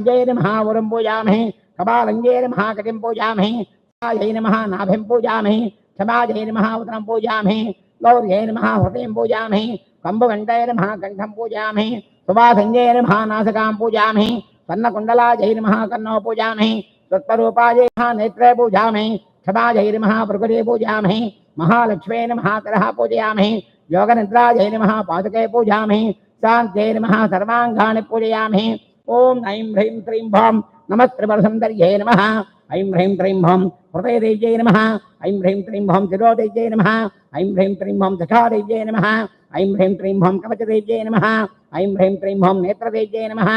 जय नमः वरं पूजामहे कपालंजय नमः कटिं पूजामहे जय नमः नाभिं पूजामहे क्षमाजय नमः उदरं पूजामहे गौर्यै नमः हृदयं पूजामहे कंबघण्टाय नमः कंठं पूजामहे सुवासंजय नमः नासिकां पूजामहे कर्णकुण्डलाजय नमः कर्णौ पूजामहे तत्परूपाय नमः नेत्रे पूजामहे क्षमाजय नमः भृगुरे पूजामहे महालक्ष्मी नमः करः पूजयामहे योगनिद्राजय नमः पादुके पूजामहे शान्त्यै नमः सर्वाङ्गानि पूजयामहे ओम ऐं ह्रीं क्रीं भौं नमः त्रिपुरसुन्दर्यै नमः ऐं ह्रीं क्रीं भौं हृदयदेव्यै नमः ऐं ह्रीं क्रीं भौं शिरोदेव्यै नमः ऐं ह्रीं क्रीं भौं सखादेव्यै नमः ऐं ह्रीं क्रीं भौं कवचदेव्यै नमः ऐं ह्रीं क्रीं भौं नेत्रदेव्यै नमः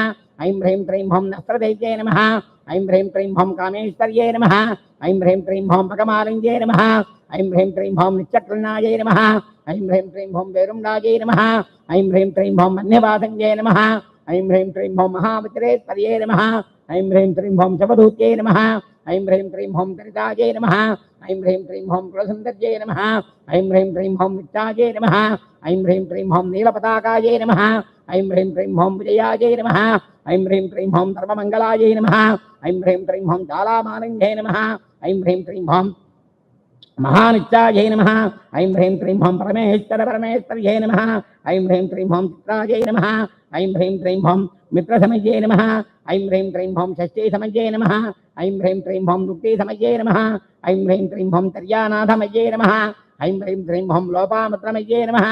ऐं ह्रीं क्रीं भौं नस्त्रदेव्यै नमः ऐं ह्रीं क्रीं भौं कामेश्वर्यै नमः ऐं ह्रीं क्रीं भौं भगमालिङ्ग्यै नमः ऐं ह्रीं क्रीं भौं नित्यकृण्णायै नमः ऐं ह्रीं क्रीं भौं वेरुण्डायै नमः ऐं ह्रीं क्रीं भौं मन्यवासङ्ग्यै नमः ऐं ह्रीं क्रीं भौं महावितरेश्वर्यै नमः ऐं ह्रीं क्रीं भौं शवधूत्यै नमः ऐं ह्रीं क्रीं भौं करितायै नमः ऐं ह्रीं क्रीं भौं कुलसुन्दर्यै नमः ऐं ह्रीं क्रीं भौं नित्यायै नमः ऐं ह्रीं क्रीं भौं नीलपताकायै नमः ऐं ह्रीं क्रीं भौं विजयायै नमः ऐं ह्रीं क्रीं भौं सर्वमङ्गलायै नमः ऐं ह्रीं क्रीं भौं ज्वालामालिन्यै नमः ऐं ह्रीं क्रीं भौं महानित्यायै नमः ऐं ह्रीं क्रीं भौं परमेश्वर्यै नमः ऐं ह्रीं क्रीं भौं चित्रायै नमः ऐं ह्रीं क्रीं भौं मित्रसमये नमः ऐं ह्रीं क्रीं भौं षष्ठीसमये नमः ऐं ह्रीं क्रीं भौं मुक्तिसमये नमः ऐं ह्रीं क्रीं भौं तर्यानाथमये नमः ऐं ह्रीं क्रीं भौं लोपामुद्रमये नमः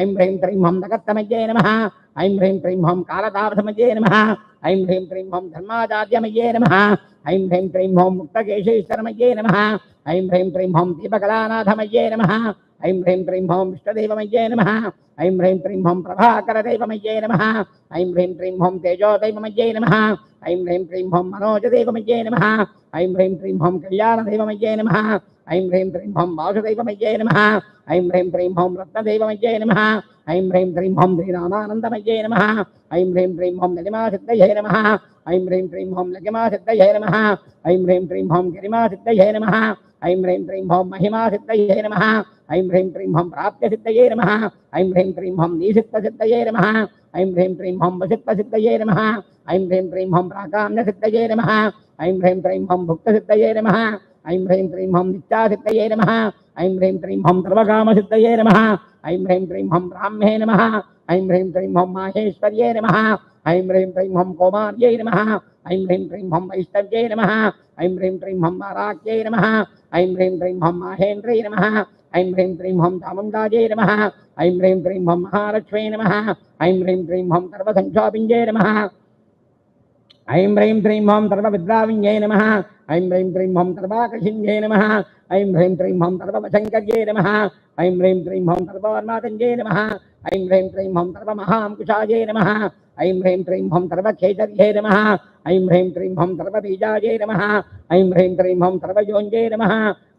ऐं ह्रीं क्रीं भौं नगत्तमये नमः ऐं ह्रीं क्रीं भौं कालतापसमये नमः ऐं ह्रीं क्रीं भौं धर्माचार्यमये नमः ऐं ह्रीं क्रीं भौं मुक्तकेशेश्वरमये नमः ऐं ह्रीं क्रीं भौं दीपकलानाथमये नमः ऐं ह्रीं क्रीं भौं विष्णुदेवमये नमः ऐं ह्रीं क्रीं भौं प्रभाकरदेवमये नमः ऐं ह्रीं क्रीं भौं तेजोदेवमये नमः ऐं ह्रीं क्रीं भौं मनोजदेवमये नमः ऐं ह्रीं क्रीं भौं कल्याणदेवमये नमः ऐं ह्रीं क्रीं भौं वासुदेवमये नमः ऐं ह्रीं क्रीं भौं रत्नदेवमये नमः ऐं ह्रीं क्रीं भौं श्रीरामानन्दमये नमः ऐं ह्रीं क्रीं भौं नलिमासिद्धये नमः ऐं ह्रीं क्रीं भौं लगिमासिद्धये नमः ऐं ह्रीं क्रीं भौं गिरिमासिद्धये नमः ऐं ह्रीं क्रीं भौं महिमासिद्धये नमः ऐं ह्रीं क्रीं भौं प्राप्यसिद्धये नमः ऐं ह्रीं क्रीं भौं नीसिद्धसिद्धये नमः ऐं ह्रीं क्रीं भौं वसित्वसिद्धये नमः ऐं ह्रीं क्रीं भौं प्राकाम्यसिद्धये नमः ऐं ह्रीं क्रीं भौं भुक्तसिद्धये नमः ऐं ह्रीं क्रीं भौं नित्यासिद्धये नमः ऐं ह्रीं क्रीं भौं सर्वकामसिद्धये नमः ऐं ह्रीं क्रीं भौं ब्राह्मे नमः ऐं ह्रीं क्रीं भौं माहेश्वर्ये नमः ऐं ह्रीं क्रीं भौं कौमार्यै नमः ऐं ह्रीं क्रीं भौं वैष्णव्यै नमः ऐं ह्रीं क्रीं भौं वाराक्यै नमः ऐं ह्रीं क्रीं भौं माहेन्द्रै नमः ऐं ह्रीं क्रीं भौं चामुण्डायै नमः ऐं ह्रीं क्रीं भौं महालक्ष्मी नमः ऐं ह्रीं क्रीं भौं सर्वसंख्यापिञ्जै नमः ऐं ह्रीं क्रीं भौं सर्वविद्राविञ्जै नमः ऐं ह्रीं क्रीं भौं सर्वाकर्षिञ्जै नमः ऐं ह्रीं क्रीं भौं सर्ववशङ्कर्यै नमः ऐं ह्रीं क्रीं भौं सर्ववर्मातञ्जै नमः ऐं ह्रीं क्रीं भौं सर्वमहाङ्कुशायै नमः ऐं ह्रीं क्रीं भौं सर्वखेचर्यै नमः ऐं ह्रीं क्रीं भौं सर्वबीजायै नमः ऐं ह्रीं क्रीं भौं सर्वयोञ्जै नमः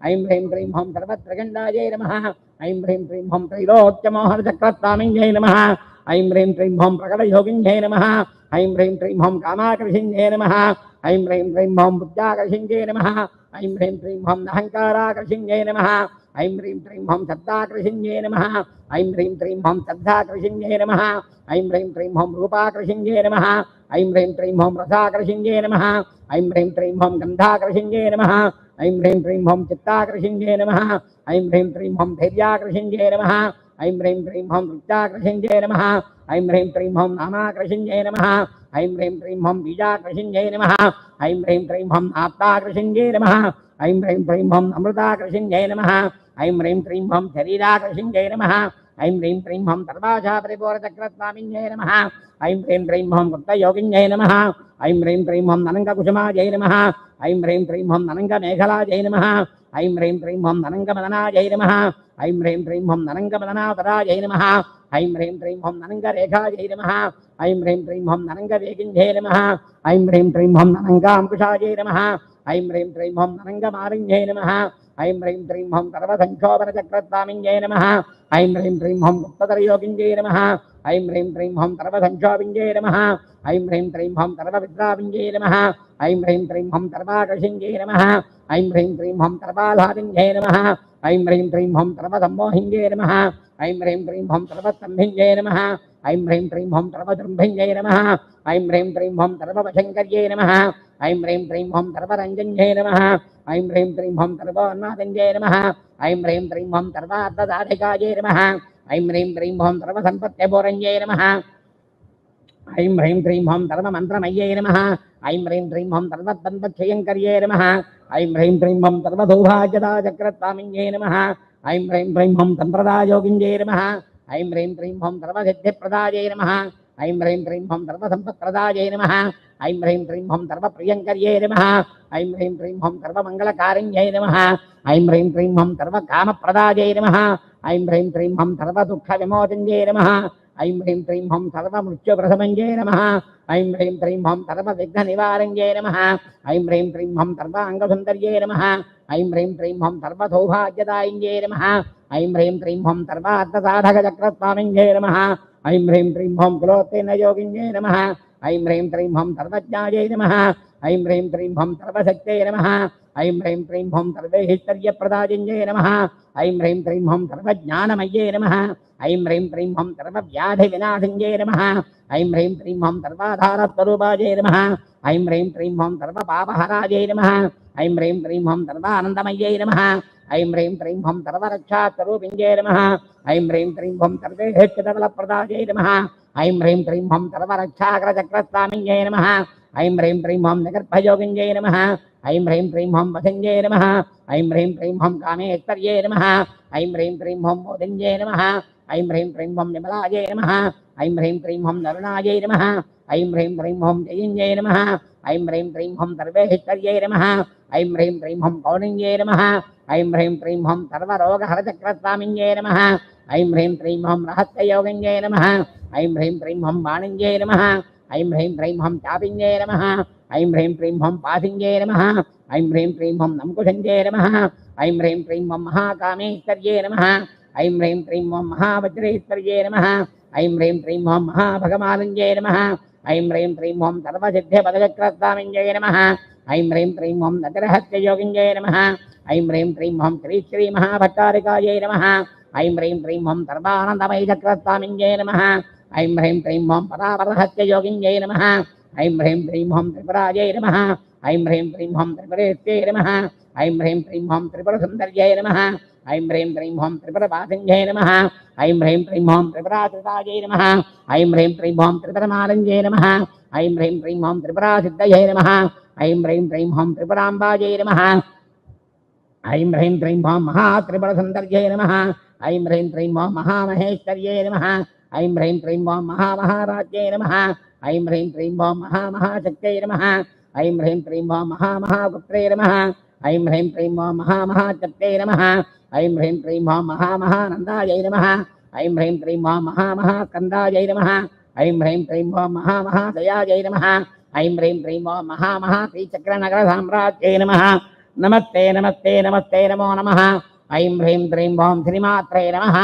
ऐं ह्रीं क्रीं भौं सर्वत्रगण्डायै नमः ऐं ह्रीं क्रीं भौं त्रैलोक्यमोहनचक्रस्वामिञ्जै नमः ऐं ह्रीं क्रीं भौं प्रकटयोगिञ्जै नमः ऐं ह्रीं क्रीं भौं कामाकर्षिञ्जै नमः ऐं ह्रीं क्रीं भौं बुद्ध्याकर्षिञ्जै नमः ऐं ह्रीं क्रीं भौं अहङ्काराकर्षिञ्जै नमः ऐं ह्रीं क्रीं भौं शब्दाकर्षिञ्जै नमः ऐं ह्रीं क्रीं भौं श्रद्धाकर्षिञ्जै नमः ऐं ह्रीं क्रीं भौं रूपाकर्षिञ्जै नमः ऐं ह्रीं क्रीं भौं रसाकर्षिञ्जै नमः ऐं ह्रीं क्रीं भौं गन्धाकर्षिञ्जै नमः ऐं ह्रीं क्रीं भौं चित्ताकर्षिञ्जै नमः ऐं ह्रीं क्रीं भौं धैर्याकर्षिञ्जै नमः ऐं ह्रीं क्रीं भौं वृत्ताकर्षिञ्जै नमः ऐं ह्रीं क्रीं भौं नामाकर्षिञ्जै नमः ऐं ह्रीं क्रीं भौं बीजाकर्षिञ्जै नमः ऐं ह्रीं क्रीं भौं आप्ताकर्षिञ्जै नमः ऐं ह्रीं क्रीं भौं अमृताकर्षिञ्जै नमः ऐं ह्रीं क्रीं भौं शरीराकर्षिञ्जै नमः ऐं ह्रीं क्रीं भौं सर्वाशापरिपूर्णचक्रस्वामिञ्जै नमः ऐं ह्रीं क्रीं भौं गुप्तयोगिञ्जै नमः ऐं ह्रीं क्रीं भौं ननङ्गकुसुमाजै नमः ऐं ह्रीं क्रीं भौं ननङ्गमेखलाजै नमः ऐं ह्रीं क्रीं भौं ननङ्गमदनाजै नमः ऐं ह्रीं क्रीं भौं ननङ्गमदनापराजै नमः ऐं ह्रीं क्रीं भौं ननङ्गरेखाजै नमः ऐं ह्रीं क्रीं भौं ननङ्गवेगिञ्जै नमः ऐं ह्रीं क्रीं भौं ननङ्गाङ्कुशाजै नमः ऐं ह्रीं क्रीं भौं ननङ्गमालिन्यै नमः ऐं ह्रीं क्रीं भौं सर्वसङ्क्षोभनचक्रस्वामिञ्जै नमः ऐं ह्रीं क्रीं भौं गुप्तधरयोगिञ्जै नमः ऐं ह्रीं क्रीं भौं सर्वसङ्क्षोभिञ्जै नमः ऐं ह्रीं क्रीं भौं सर्वविद्राविञ्जै नमः ऐं ह्रीं क्रीं भौं सर्वाकर्षिञ्जै नमः ऐं ह्रीं क्रीं भौं सर्वालाभिञ्जै नमः ऐं ह्रीं क्रीं हं सर्वसम्मोहिन्ये नमः ऐं ह्रीं क्रीं हं सर्वस्तम्भिन्ये नमः ऐं ह्रीं क्रीं हं सर्वदृम्भिन्ये नमः ऐं ह्रीं क्रीं हं सर्ववशङ्कर्ये नमः ऐं ह्रीं क्रीं हं सर्वरञ्जन्ये नमः ऐं ह्रीं क्रीं हं सर्वोन्मादन्ये नमः ऐं ह्रीं क्रीं हं सर्वार्थसाधिकायै नमः ऐं ह्रीं क्रीं हं सर्वसम्पत्त्यपूरण्ये नमः ऐं ह्रीं क्रीं हं सर्वमन्त्रमय्ये नमः ऐं ह्रीं क्रीं हं सर्वद्वन्द्वक्षयङ्कर्ये नमः ऐं ह्रीं क्रीं हं सर्वसौभाग्यदाचक्रस्वामिन्ये नमः ऐं ह्रीं क्रीं हं सम्प्रदायोगिन्ये नमः ऐं ह्रीं क्रीं हं सर्वसिद्धिप्रदायै नमः ऐं ह्रीं क्रीं हं सर्वसम्पत्प्रदायै नमः ऐं ह्रीं क्रीं हं सर्वप्रियङ्कर्ये नमः ऐं ह्रीं क्रीं हं सर्वमङ्गलकारिण्यै नमः ऐं ह्रीं क्रीं हं सर्वकामप्रदायै नमः ऐं ह्रीं क्रीं हं सर्वदुःखविमोचन्ये नमः ऐं ह्रीं क्रीं हं सर्वमृत्युप्रशमन्ये नमः ऐं ह्रीं क्रीं हं सर्वविघ्ननिवारण्ये नमः ऐं ह्रीं क्रीं हं सर्वाङ्गसुन्दर्ये नमः ऐं ह्रीं क्रीं हं सर्वसौभाग्यदायिन्ये नमः ऐं ह्रीं क्रीं हं सर्वार्थसाधकचक्रस्वामिन्ये नमः ऐं ह्रीं क्रीं हं कुलोत्तीर्णयोगिन्ये नमः ऐं ह्रीं क्रीं हं सर्वज्ञायै नमः ऐं ह्रीं क्रीं हं सर्वशक्त्यै नमः ऐं ह्रीं क्रीं हं सर्वैश्वर्यप्रदायिन्ये नमः ऐं ह्रीं क्रीं हं सर्वज्ञानमय्ये नमः ऐं ह्रीं क्रीं हं सर्वव्याधिविनाशिन्ये नमः ऐं ह्रीं क्रीं हं सर्वाधारस्वरूपायै नमः ऐं ह्रीं क्रीं हं सर्वपापहरायै नमः ऐं ह्रीं क्रीं हं सर्वानन्दमय्यै नमः ऐं ह्रीं क्रीं हं सर्वरक्षास्वरूपिण्ये नमः ऐं ह्रीं क्रीं हं सर्वेहेच्छितबलप्रदायै नमः ऐं ह्रीं क्रीं हं सर्वरक्षाग्रचक्रस्वामिन्ये नमः ऐं ह्रीं क्रीं हं निगर्भयोगिन्ये नमः ऐं ह्रीं क्रीं हं वसन्ये नमः ऐं ह्रीं क्रीं हं कामेश्वर्ये नमः ऐं ह्रीं क्रीं हं मोदिन्ये नमः ऐं ह्रीं क्रीं हं विमलायै नमः ऐं ह्रीं क्रीं हं नरुणायै नमः ऐं ह्रीं क्रीं हं जयिन्ये नमः ऐं ह्रीं क्रीं हं सर्वेश्वर्ये नमः ऐं ह्रीं क्रीं हं कौणिन्ये नमः ऐं ह्रीं क्रीं हं सर्वरोगहरचक्रस्वामिन्ये नमः ऐं ह्रीं क्रीं हं रहस्ययोगिन्ये नमः ऐं ह्रीं क्रीं हं वाणिन्ये नमः ऐं ह्रीं क्रीं हं चापिन्ये नमः ऐं ह्रीं क्रीं हं पासिन्ये नमः ऐं ह्रीं क्रीं हं नंकुशन्ये नमः ऐं ह्रीं क्रीं हं महाकामेश्वर्ये नमः ऐं ह्रीं क्रीं हं महावज्रेश्वर्ये नमः ऐं ह्रीं क्रीं हं महाभगमालिन्ये नमः ऐं ह्रीं क्रीं हं सर्वसिद्ध्यपदचक्रस्वामिन्ये नमः ऐं ह्रीं क्रीं हं नतिरहस्ययोगिन्ये नमः ऐं ह्रीं क्रीं हं श्रीमहाभट्टारिकायै नमः ऐं ह्रीं क्रीं हं सर्वानन्दमयचक्रस्वामिन्ये नमः ऐं ह्रीं क्रीं हं परापरहस्ययोगिन्ये नमः ऐं ह्रीं क्रीं हं त्रिपुरायै नमः ऐं ह्रीं क्रीं हं त्रिपुरेत्यै नमः ऐं ह्रीं क्रीं हं त्रिपुरसुन्दर्यै नमः ऐं ह्रीं क्रीं हं त्रिपुरवासिन्यै नमः ऐं ह्रीं क्रीं हं त्रिपुराश्रितायै नमः ऐं ह्रीं क्रीं हं त्रिपुरमालिन्यै नमः ऐं ह्रीं क्रीं हं त्रिपुरासिद्धयै नमः ऐं ह्रीं क्रीं हं त्रिपुराम्बायै नमः ऐं ह्रीं क्रीं हं महात्रिपुरसुन्दर्यै नमः ऐं ह्रीं क्रीं हं महामहेश्वर्यै नमः ऐं ह्रीं क्रीं हं महामहाराज्यै नमः ऐं ह्रीं क्रीं हं महामहाशक्त्यै नमः ऐं ह्रीं क्रीं हं महामहापुत्रे नमः ऐं ह्रीं क्रीं हं महामहाचत्यै नमः ऐं ह्रीं क्रीं हं महामहानन्दायै नमः ऐं ह्रीं क्रीं हं महामहास्कन्दायै नमः ऐं ह्रीं क्रीं हं महामहादयायै नमः ऐं ह्रीं क्रीं हं महामहाश्रीचक्रनगरसाम्राज्यै नमः नमस्ते नमस्ते नमस्ते नमो नमः ऐं ह्रीं क्रीं हं श्रीमात्रे नमः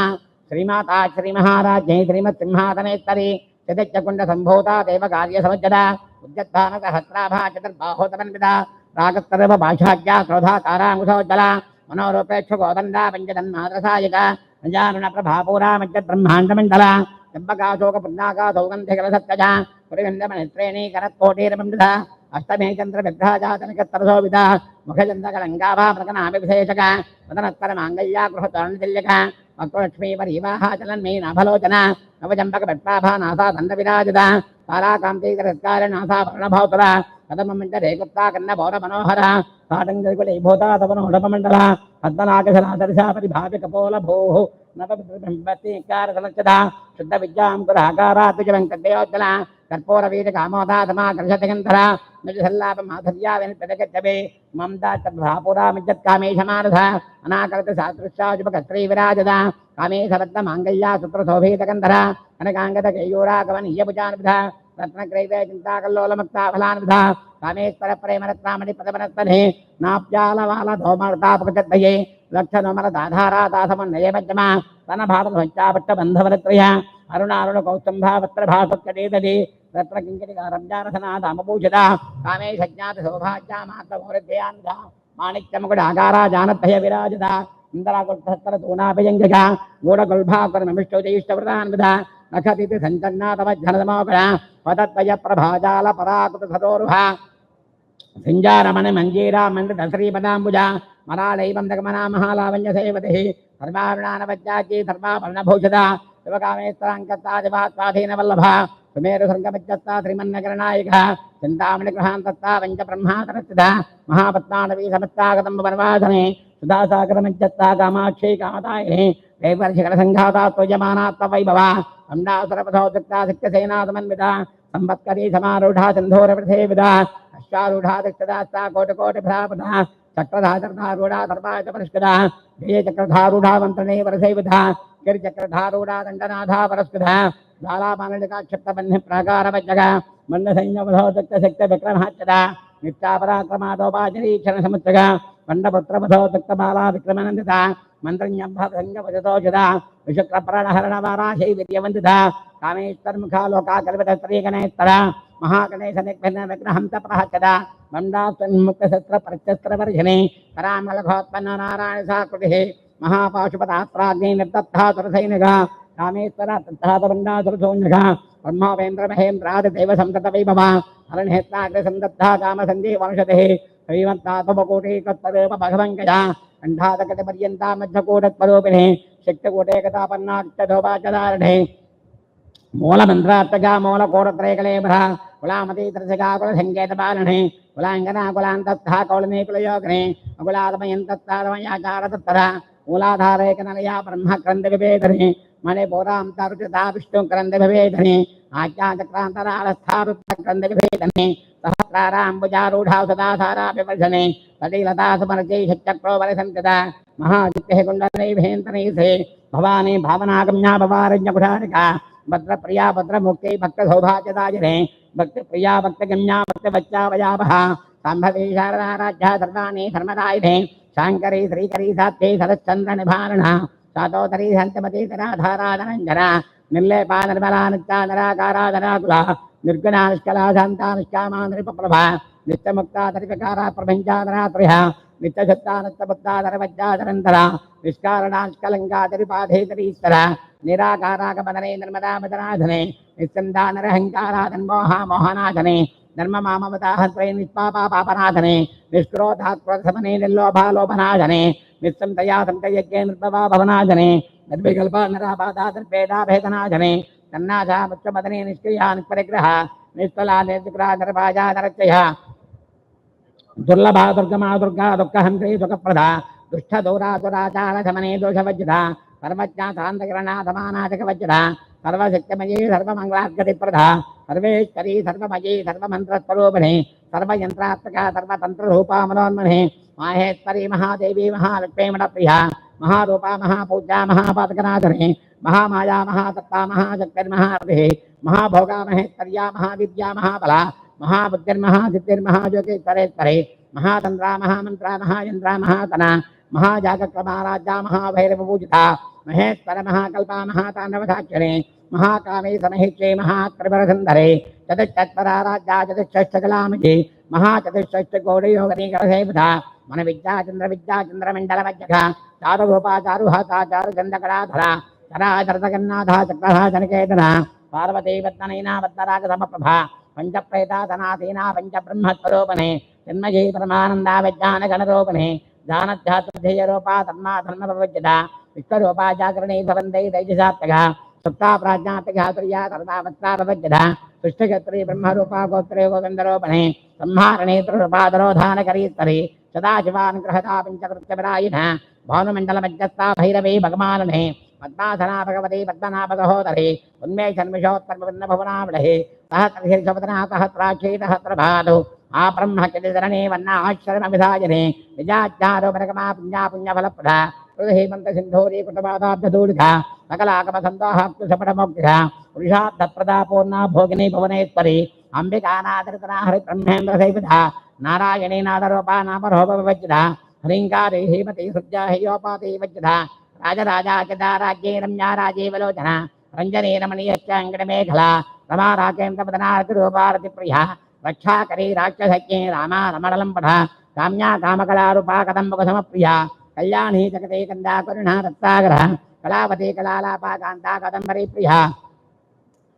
श्रीमाता श्रीमहाराज्ञै श्रीमत्सिंहासनेश्वरी चतुर्चकुण्डसम्भूता देवकार्यसमुज्जता उद्यत्तानसहस्राभा चतुर्बाहोतमन्विता रागस्तर्व भाषाज्ञा क्रोधाकाराङ्कुशोज्जला मनोरूपेक्षुगोदण्डा पञ्चतन्मात्रसायिका नजारुणप्रभापूरा मज्जब्रह्माण्डमण्डला चम्बकाशोकपुण्डाकासौगन्धिकलसत्कजा पुरिगन्धमनित्रेणीकरत्कोटीरमण्डिता अष्टमे चन्द्रविग्रहा जातनिकस्तरशोभिता मुखचन्द्रकलङ्गाभा प्रकनाभिषेचका वदनत्तरमाङ्गल्या गृहतोरणतिल्यका वक्त्रलक्ष्मी परिवाहा चलन्मे नाभलोचना नवचम्पकपट्टाभा नासा दण्डविराजिता ताराकान्तिकरत्कार नासा वर्णभौतरा कदममण्डले गुप्ता कन्नभौरमनोहरा साटङ्गकुलीभूता तवनोढपमण्डला पद्मनागशरादर्शा परिभाव्यकपोलभूः नवबिम्बतीकारसलक्षता शुद्धविद्यां कुराकारा द्विजवङ्कटयोज्जला कर्पूरवीरकामोदातमाकर्षतिगन्धरा निजसल्लापमाधुर्या विनिर्पितगच्छवे ममता चभ्रापुरा मिज्जत्कामेशमानसा अनाकर्तशास्त्रश्चाजुपकस्त्रीविराजदा कामेशबद्धमाङ्गल्या सुत्रशोभीतगन्धरा कनकाङ्गदकेयूरागमनीयभुजान्विधा रत्नग्रैवे चिन्ताकल्लोलमुक्ताफलान्विधा कामेश्वरप्रेमरत्नामणिपदवनस्तने नाप्यालवालधौमर्तापकचद्भये लक्षनोमलदाधारादासमन्नये पञ्चमा तनभारतभञ्चापट्टबन्धवरत्रय अरुणारुणकौस्तुम्भावत्रभासुत्कटेतदि रत्नकिङ्किणिकारब्जारसनादामभूषिता कामेशज्ञातसौभाग्या मातमोरध्यान्धा माणिक्यमुकुडाकारा जानद्भय विराजिता ఇంద్రాకుల్తూనాభిజంగ గూఢగుల్భాకరమిష్టవ్రతాన్విధ నఖతిథి సంచన్నాతమజ్జనదమోకర పదత్వయ ప్రభాజాల పరాకృత సరోరుహ సింజారమణి మంజీరా మంత్రి దశరీపదాంబుజ మరాళైవం దగమనా మహాలావణ్య సేవతి సర్వారుణానవజ్జాకి సర్వాభరణభూషిత శివకామేశ్వరాంకత్తాదివాత్వాధీన వల్లభ సుమేరు సంగమజ్జత్తా శ్రీమన్నగరనాయక చింతామణి గృహాంతత్తా పంచ బ్రహ్మాతరస్థిత మహాపత్నానవీ సమత్తాగతం వనవాసనే సుధాసాగరమజ్జత్తా కామాక్షి కామతాయిని వైవర్షికర సంఘాతా త్వజమానాత్మ వైభవ అండాసురపథోదక్తా శక్తిసేనాథమన్విత సంవత్కరీ సమారూఢా సింధూరవృథేవిద అశ్వారూఢా దక్షదాస్తా కోటికోటిభ్రాపద చక్రధాచక్రధారూఢా సర్వాయుధ పరిష్కృత జయ చక్రధారూఢా మంత్రణే వరసైవిధ గిరిచక్రధారూఢా దండనాథా పరస్కృత జ్వాలాపానలికాక్షప్తబన్హి ప్రాకారవజ్జగ మండసైన్యవధోదక్త శక్తి విక్రమాచ్చద నిత్యాపరాక్రమాదోపాచరీక్షణ సముచ్చగ మండపుత్రవధోదక్త బాలా విక్రమనందిత మంత్రజ్ఞభంగవజతోషద విశుక్రప్రణహరణవారాశై విద్యవందిత కామేశ్వర్ముఖాలోకా కల్పిత స్త్రీగణేత్తర మహాగణేశ నిఘ్న విగ్రహంత ప్రహచ్చద మండాముక్తశస్త్ర ప్రత్యస్త్రవర్జనే పరామలఘోత్పన్న నారాయణ సాకృతి మహాపాశుపతాస్త్రాగ్ని నిర్దత్తాతురసైనిక కామేశ్వర తత్తాతబండాతురసోన్యక బ్రహ్మోపేంద్ర మహేంద్రాదిదేవ సంతత వైభవ హరణేత్రాగ్ర సందత్తా కామసంజీ వంశతి శ్రీమంతాత్మకోటీకత్తరూప భగవంకజ కంఠాదకటి పర్యంతా మధ్యకూటత్వరూపిణి శక్తికూటేకతాపన్నాక్షోపాచదారణే మూలమంత్రార్థగా మూలకూటత్రైకలేభర కులామతీతరసగా కుల సంకేత పాలనే కులాంగనా కులాంతస్థా కౌళనీ కులయోగనే అకులాదమయంతత్తాదమయాచారతత్తర మూలాధారేక నలయా బ్రహ్మ క్రంద విభేదనే మణిపూరాంతరుచితా విష్ణు క్రంద విభేదనే ఆజ్ఞాచక్రాంతరాళస్థారుత్త క్రంద విభేదనే సహస్రారాంబుజారూఢా సదాధారా వివర్ధనే తటీలతా సమరచై చక్రోవర సంకృత మహాచిత్తే కుండలైభేంతనైసే భవానీ భావనాగమ్యా భవారణ్యకుఠారిక భద్రప్రియా భద్రముక్తై భక్త సౌభాగ్యదాయనే భక్తి ప్రియా భక్తగమ్యా భక్తవచ్చావయాభ సంభవే శారదారాధ్యా సర్వాణి ధర్మదాయినే శాంకరీ శ్రీకరీ సాత్యై సరశ్చంద్ర నిభారణ సాతోతరీ శాంతమతీతరాధారాధనంజన నిర్లేపా నిర్మలా నిత్యా నిరాకారాధరాకుల నిర్గుణా నిష్కలా శాంతా నిష్కామా నృపప్రభ నిత్యముక్తా తరికారా ప్రపంచాధరాత్రయ నిత్యసత్తా నిత్యముక్తాధరవజ్జాధరంతర నిష్కారణా నిష్కలంకాతరిపాధేతరీశ్వర నిరాకారాగమదనే నిర్మదామదనాధనే నిస్సందా నరహంకారాధన్మోహ మోహనాధనే ధర్మమామవతాహత్వై నిష్పాపాపాపనాధనే నిష్క్రోధాత్వసమనే నిర్లోభాలోభనాధనే నిస్సంతయా సంతయజ్ఞే నిర్భవా భవనాధనే నిర్వికల్ప నరాపాదా నిర్భేదాభేదనాధనే తన్నాధా ముచ్చమదనే నిష్క్రియా నిష్పరిగ్రహ నిష్ఫలా నిర్విగ్రహ నిర్భాజా నరచయ దుర్లభా దుర్గమా దుర్గా దుఃఖహంత్రీ సుఖప్రద దుష్టదౌరాసురాచార శమనే దోషవజ్జిత సర్వజ్ఞా సాంతకిరణాధమానాజకవజ్జిత సర్వశక్తిమయీ సర్వమంగళార్గతిప్రద సర్వేశ్వరీ సర్వమయీ సర్వమంత్రస్వరూపిణి సర్వయంత్రాత్మక సర్వతంత్రరూపా మనోన్మనే మాహేశ్వరీ మహాదేవీ మహాలక్ష్మీమణప్రియ మహారూపా మహాపూజ్యా మహాపాతకనాథనే మహామాయా మహాతత్తా మహాశక్తిర్మహారథి మహాభోగా మహేశ్వర్యా మహావిద్యా మహాబల महाबुद्धिर्महासिद्धिर्महाज्योतिश्वरेश्वरे महातंत्रा महामंत्रा महायंत्रा महातना महाजागक्रमाराज्या महाभैरवपूजिता महेश्वर महाकल्पा महातांडवसाक्षरे महाकामे समहित्रे महात्रिपुरसुंदरे चतुष्चत्वरा राज्या चतुष्षष्टकलामि महाचतुष्षष्टगौडयोगनीकरसेविता मन विद्याचंद्रमंडलमज्जघ चारुरूपा चारुहता चारुचंद्रकलाधरा चराचरतगन्नाथा चक्रहा जनकेतना पार्वती वत्ननैना वत्नरागसमप्रभा पंचप्रेताधनाधीना पंचब्रह्मस्वरूपणे जन्मजय परमानंदा विज्ञान गणरूपणे ध्यानध्यात्मध्ययरूपा धर्मा धर्मप्रवज्यता विश्वरूपा जागरणे भवन्ते दैजसात्मका सत्ता प्राज्ञात्मका तुर्या सर्वावत्ताप्रवज्यता सृष्टिकर्त्री ब्रह्मरूपा गोत्रे गोविन्दरूपणे संहारणे त्रिरूपाधरोधानकरीस्तरे सदाशिवानुग्रहता पंचकृत्यपरायिनः भानुमण्डलमध्यस्था भैरवे भगवानने पद्मासना भगवती पद्मनाभसहोदरे उन्मेषन्मिषोत्तर्मभुवनावळे सहस्रशीर्षवदना सहस्राक्षी सहस्रभानु आब्रह्मचरिधरणे वर्णाश्रमविधायने निजाज्ञारोपरकमा पुण्या पुण्यफलप्रदा हेमन्तसिन्धूरी कुटुम्बादाब्धदूलिका सकलागमसन्दोहाप्तुसपटमोक्तिः पुरुषार्थप्रदा पूर्णा भोगिनी भुवनेश्वरी अम्बिकानादृतना हरिब्रह्मेन्द्रसैविधा नारायणी नादरूपा नामरोपविवज्जिता हरिङ्कारे हेमति सृज्या हेयोपाति वज्जिता राजराजाचदाराज्ये रम्या राजीवलोचना रञ्जने रमणीयश्चाङ्गणमेखला रमा राकेन्द्रपदनारतिरूपारतिप्रिया रक्षाकरी राक्षसज्ञे रामा रमणलम्पठा काम्या कामकलारूपा कदम्बकसमप्रिया कल्याणी जगते कंदा करुणा रत्साग्रह कलावती कलालापा कांता कदंबरी प्रिया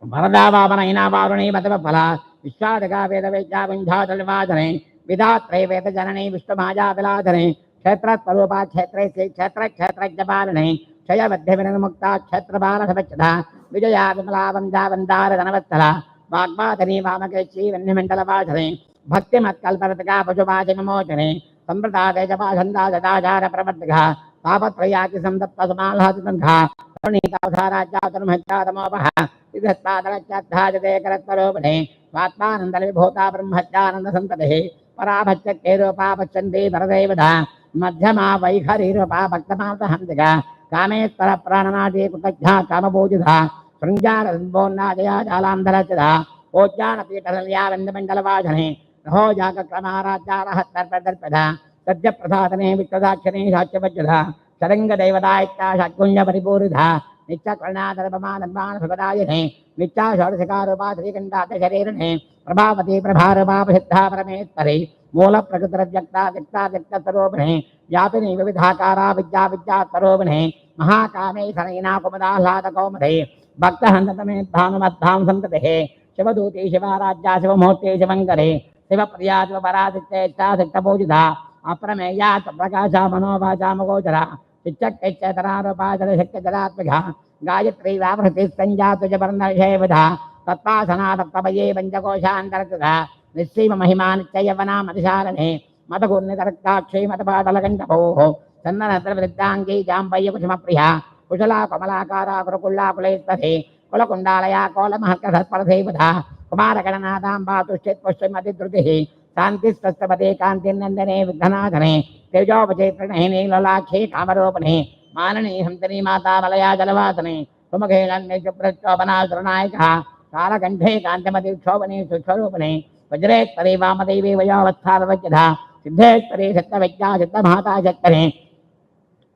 वरदा वामनैना वारुणी मदव फला विश्वादगा वेद वेद्या वंझादलवाधने विधात्रे वेद जननी विष्णुमाया विलाधने क्षेत्र स्वरूपा क्षेत्रे क्षेत्र क्षेत्र जपालने क्षय मध्य विनमुक्ता क्षेत्र बाल समच्छदा विजया विमला वंदा वंदार धनवत्सला वाग्वादनी वामकेशी वन्यमंडल वाधने भक्ति मत्कल्परतका पशुवाच विमोचने संप्रदा तेजपा छंदा सदाचार प्रवर्तका तापत्रयाति संदप्त समाह्लादसंघा करुणीतावधाराज्यातनुमहत्यातमोपः विधत्पादरच्चाध्याजते करत्वरोपणे स्वात्मानन्दविभूता ब्रह्मत्यानन्दसन्ततिः पराभच्चक्ते रूपा पश्यन्ति परदेवता मध्यमा वैखरीरूपा भक्तमातहन्तिका कामेश्वर प्राणनाटी कृतज्ञा कामपूजिता शृङ्गारसम्पूर्णाजया जालान्धरचिता ओज्जानपीठल्या वन्दमण्डलवाजने रहो जागक्रमाराज्यारहत्तर्पदर्पदा सद्यप्रसादने विश्वदाक्षिणे साक्ष्यवज्रधा शरङ्गदेवता इत्या षट्कुञ्ज परिपूरिता नित्यकर्णाधर्ममानन्मान सुखदायिने नित्या षोडशिकारूपा श्रीकण्ठातशरीरिणे प्रभावती प्रभारूपा प्रसिद्धा परमेश्वरी मूलप्रकृतिरव्यक्ता व्यक्ता व्यक्तस्वरूपिणे व्यापिनी विविधाकारा विद्या विद्यास्वरूपिणे महाकामे शनैना कुमुदाह्लादकौमुदे भक्तहन्ततमे भानुमद्धां सन्ततिः शिवदूते शिवाराज्या शिवमूर्ते शिवङ्करे शिवप्रिया शिवपरादित्ये सिक्तपूजिता अप्रमेया प्रकाशा मनोवाचा मगोचरा चिच्चक्कैश्चतरारूपाचलशक्तिजलात्मिका गायत्री व्यापृति संजातुजवर्णशैवधा तत्पासना तत्पये पञ्चकोशान्तर्गता निश्चैवमहिमा नित्ययवना मतिशारणे मतगुर्नितरक्ताक्षी मतपाटलकण्ठभोः चन्दनद्रवृद्धाङ्गी जाम्बय्यकुसुमप्रिया कुशला कमलाकारा कुरुकुल्ला कुलेस्तथे कुलकुण्डालया कोलमहर्कसत्परसेवधा कुमारगणनादाम्बा तुष्टित्पुष्टिमतिद्रुतिः शान्तिस्तस्तपदे कान्तिर्नन्दने विघ्ननाथने तेजोपचे प्रणयिने ललाक्षे कामरोपणे मानने हंसनी माता मलया जलवासने सुमुखेणन्ये शुभ्रक्षोभनाश्रनायकः कालकण्ठे कान्तिमतिक्षोभने सुस्वरूपणे वज्रेश्वरे वामदेवे वयोवस्थावज्ञधा सिद्धेश्वरे सत्यविद्या सिद्धमाता शक्तने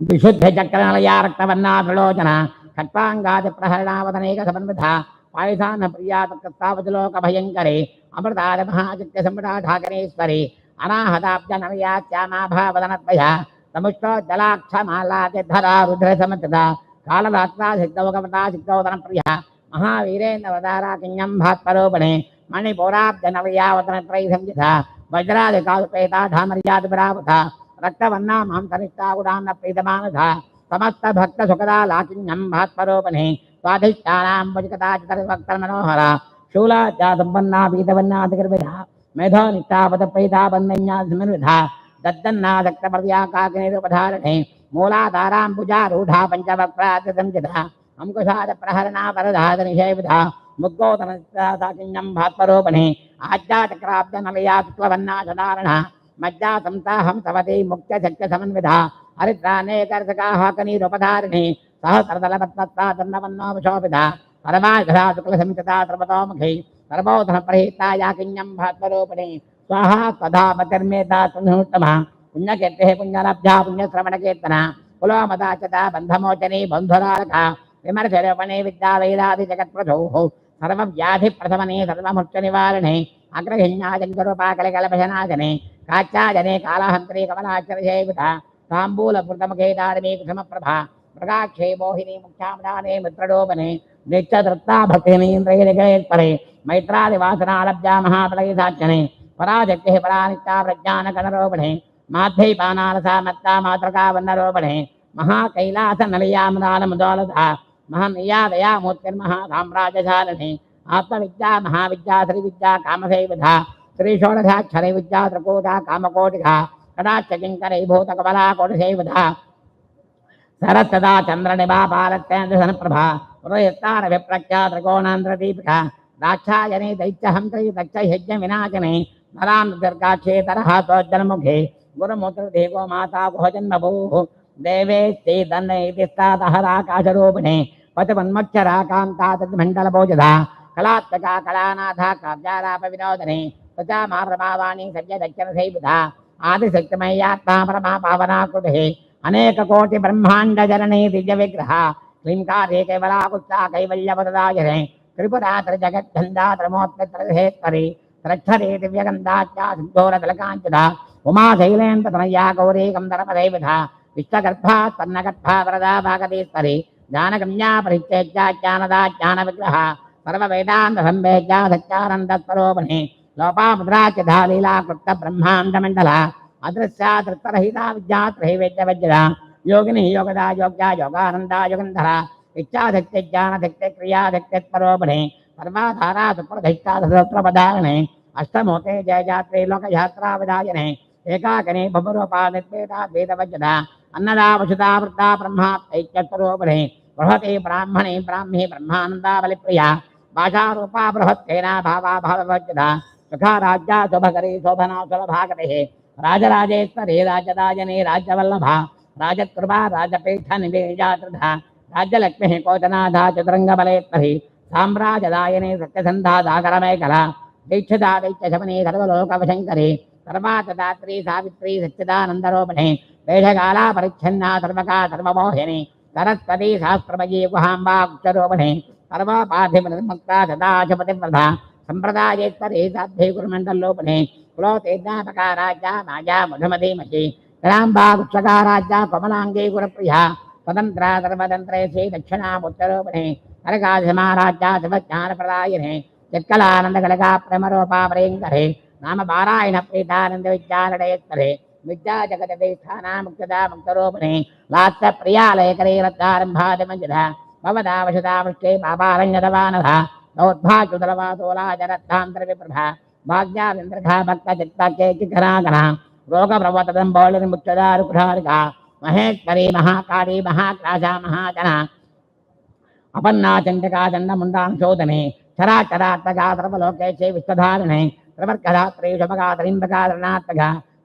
विशुद्धचक्रनलया रक्तवर्णा त्रिलोचना खट्वाङ्गादिप्रहरणावदनेकसमन्विता पायसान्न प्रिया तत्कर्तावतिलोकभयङ्करे अमृताद महाचित्यसम्राठाकरेश्वरी अनाहताब्जनर्याश्यामा भावदनत्वया समुष्टोज्जलाक्षमालातिधरा रुद्रसमचिता कालदात्रा सिद्धौकवता सिद्धौदनप्रिया महावीरेन्द्रवदारा किञ्जं भात्परोपणे मणिपुराब्जनर्यावदनत्रयी संजिता वज्रादिकालुपेता धामर्यादिपरावता रक्तवर्णा मांसनिष्ठा गुणान्न प्रीतमानसा समस्त भक्त सुखदा लाकिन्यं भात्परोपणे स्वाधिष्ठानां भुजकताचितर्वक्तमनोहरा शूला संपन्ना पीतवर्णादिगर्भिधा मेधोनिष्ठापदप्रीता बन्धन्या स्मृधा दद्दन्ना दक्तपर्या काकिनीरूपधारणे मूलाधाराम्बुजारूढा पञ्चवक्त्रादिसंजिता अंकुशाद प्रहरणा वरधादनिषेविधा मुद्गोतनसाकिन्यं भात्परोपणे आज्ञाचक्राब्जनलया शुक्लवन्ना सदारणा मज्जा संताहं सवती मुक्त्यशक्त्यसमन्विधा हरिद्रानेकर्षकाः कनीरूपधारिणे सहस्रदलपत्पत्रा दण्डवन्नोपशोभिता परमाघ्रा शुक्लसंचिता सर्वतोमुखी सर्वोधनप्रहिता याकिन्यं भात्परोपणे स्वाहा तथा मतिर्मेता सुनूत्तमा पुण्यकीर्तिः पुण्यलब्धा पुण्यश्रवणकीर्तना कुलोमदाचता बन्धमोचनी बन्धुरारका विमर्शरोपणे विद्यावेदादिजगत्प्रभोः सर्वव्याधिप्रशमने सर्वमुच्चनिवारणे अग्रहिण्याजन्तरूपाकलिकलभशनाशने काच्याजने कालहन्त्री कमलाक्षरशेविता ताम्बूलपूर्तमुखे दारिणी कुसुमप्रभा प्रकाक्षे मोहिनी मुख्यामदाने मित्रडोपने नित्यतृप्ता भक्तिनीन्द्रियनिकेश्वरे मैत्रादिवासनालब्जा महाबलयसाक्षणे पराशक्तिः परानित्या प्रज्ञानगणरोपणे माध्यैपानालसा मत्ता मातृका वन्नरोपणे महाकैलासनलयामदानमुदोलधा महनीयादया मूर्तिर्महासाम्राज्यशालिनी आत्मविद्या महाविद्या श्रीविद्या कामसेविधा श्रीषोडशाक्षरे विद्या त्रिकूटा कामकोटिका कदाच्चकिङ्करैभूतकमला कोटिसेविधा सरस्तदा चन्द्रनिभा पालत्यन्दसनप्रभा उदयत्तारविप्रख्या त्रिकोणान्ध्रदीपिका दाक्षायने दैत्यहन्त्री दक्षयज्ञविनाशने नरां दीर्घाक्षेतरः स्वोज्जलमुखे गुरुमूत्रदेवो माता भोजन्नभूः देवेस्ते दन्न इति स्थातहराकाशरूपिणे पतिमन्मक्षरा कान्ता तद्मण्डलभोजधा कलात्मका कलानाथा काव्यालापविनोदने तथा मार्गभावाणी सज्जदक्षरसेविधा आदिशक्तिमय्यात्मा परमा पावनाकृतिः अनेककोटि ब्रह्मांड जननी दिव्य विग्रह क्लींकारे केवलाकुत्सा कैवल्यवरदायने त्रिपुरा त्रिजगद्गन्धा त्रमोत्तरेश्वरी त्रक्षरे दिव्यगन्धाच्या सिद्धोरतलकाञ्चिता उमा शैलेन्द्रतनया गौरी गन्धर्वदेवता విశ్వగర్భా తన్నగర్భా వరదా భాగతీశ్వరి జ్ఞానగమ్యా పరిత్యేజ్య జ్ఞానదా జ్ఞాన విగ్రహ సర్వ వేదాంత సంవేద్య సత్యానంద స్వరూపిణి లోపాముద్రాచ లీలా కృత బ్రహ్మాండ మండల అదృశ్య తృప్తరహిత విద్యా త్రైవేద్య వజ్ర యోగిని యోగదా యోగ్య యోగానంద యుగంధర ఇచ్ఛాశక్తి జ్ఞానశక్తి క్రియాశక్తి స్వరూపిణి సర్వాధారా సుప్రధిష్టాధృత్రపదారిణి అష్టమూర్తే జయజాత్రి లోకయాత్రావదాయనే ఏకాకనే భవరూపా నిర్వేదా వేదవజ్ర అన్నదా వసుదా వృద్ధా బ్రహ్మాత్మైక్యస్వరూపిణి బృహతి బ్రాహ్మణి బ్రాహ్మీ బ్రహ్మానందా బలిప్రియ భాషారూపా బృహత్తేనా భావా భావవజ్ర సుఖారాజ్యా శుభకరీ శోభనా సులభాగతి రాజరాజేశ్వరి రాజరాజనే రాజ్యవల్లభ రాజకృపా రాజపీఠ నివేజాతృధ రాజ్యలక్ష్మి కోచనాథ చతురంగబలేత్వరి సామ్రాజదాయనే సత్యసంధాదాకరమేకల దీక్షితా దైత్యశమని సర్వలోకవశంకరి సర్వాతదాత్రి సావిత్రి సచ్చిదానందరూపిణి వేషకాలా పరిచ్ఛన్నా సర్వకా సర్వమోహిని సరస్వతి శాస్త్రమయీ గుహాంబా ఉచ్చరూపిణి సర్వపార్థిముక్తా సదాశపతివ్రత సంప్రదాయేశ్వరి సాధ్వీ గురుమండలోపిణి కులోతేజ్ఞాపకారాజ్య మాజా మధుమధీమహి కళాంబా గుక్షకారాజ్య కమలాంగీ గురప్రియ స్వతంత్ర సర్వతంత్రే శ్రీ దక్షిణాముత్తరూపిణి కనకాశమారాజ్య శివజ్ఞానప్రదాయిని చిత్కలానందకళగా ప్రేమరూపా ప్రియంకరే నామ పారాయణ ప్రీతానంద విద్యాలయేత్తరే విద్యా జగదేష్టానా ముక్తదా ముక్తరూపిణి లాస్య ప్రియాలయకరే రత్నారంభాదిమంజద భవదావశదావృష్టే పాపారంగదవానధ నోద్భాచుదలవాసోలాజరత్తాంతర విప్రభ భాగ్యావింద్రఘా భక్త చిత్తకేకిఘనాగన రోగప్రవతదంబోళిని ముక్తదారుకుఢారిక మహేశ్వరి మహాకాళీ మహాక్రాశా మహాజన అపన్నా చండికా చండముండాంశోదనే చరాచరాత్మగా సర్వలోకేశే విశ్వధారిణే ప్రవర్గధాత్రీ శుభగాత్రీంబకారణాత్మక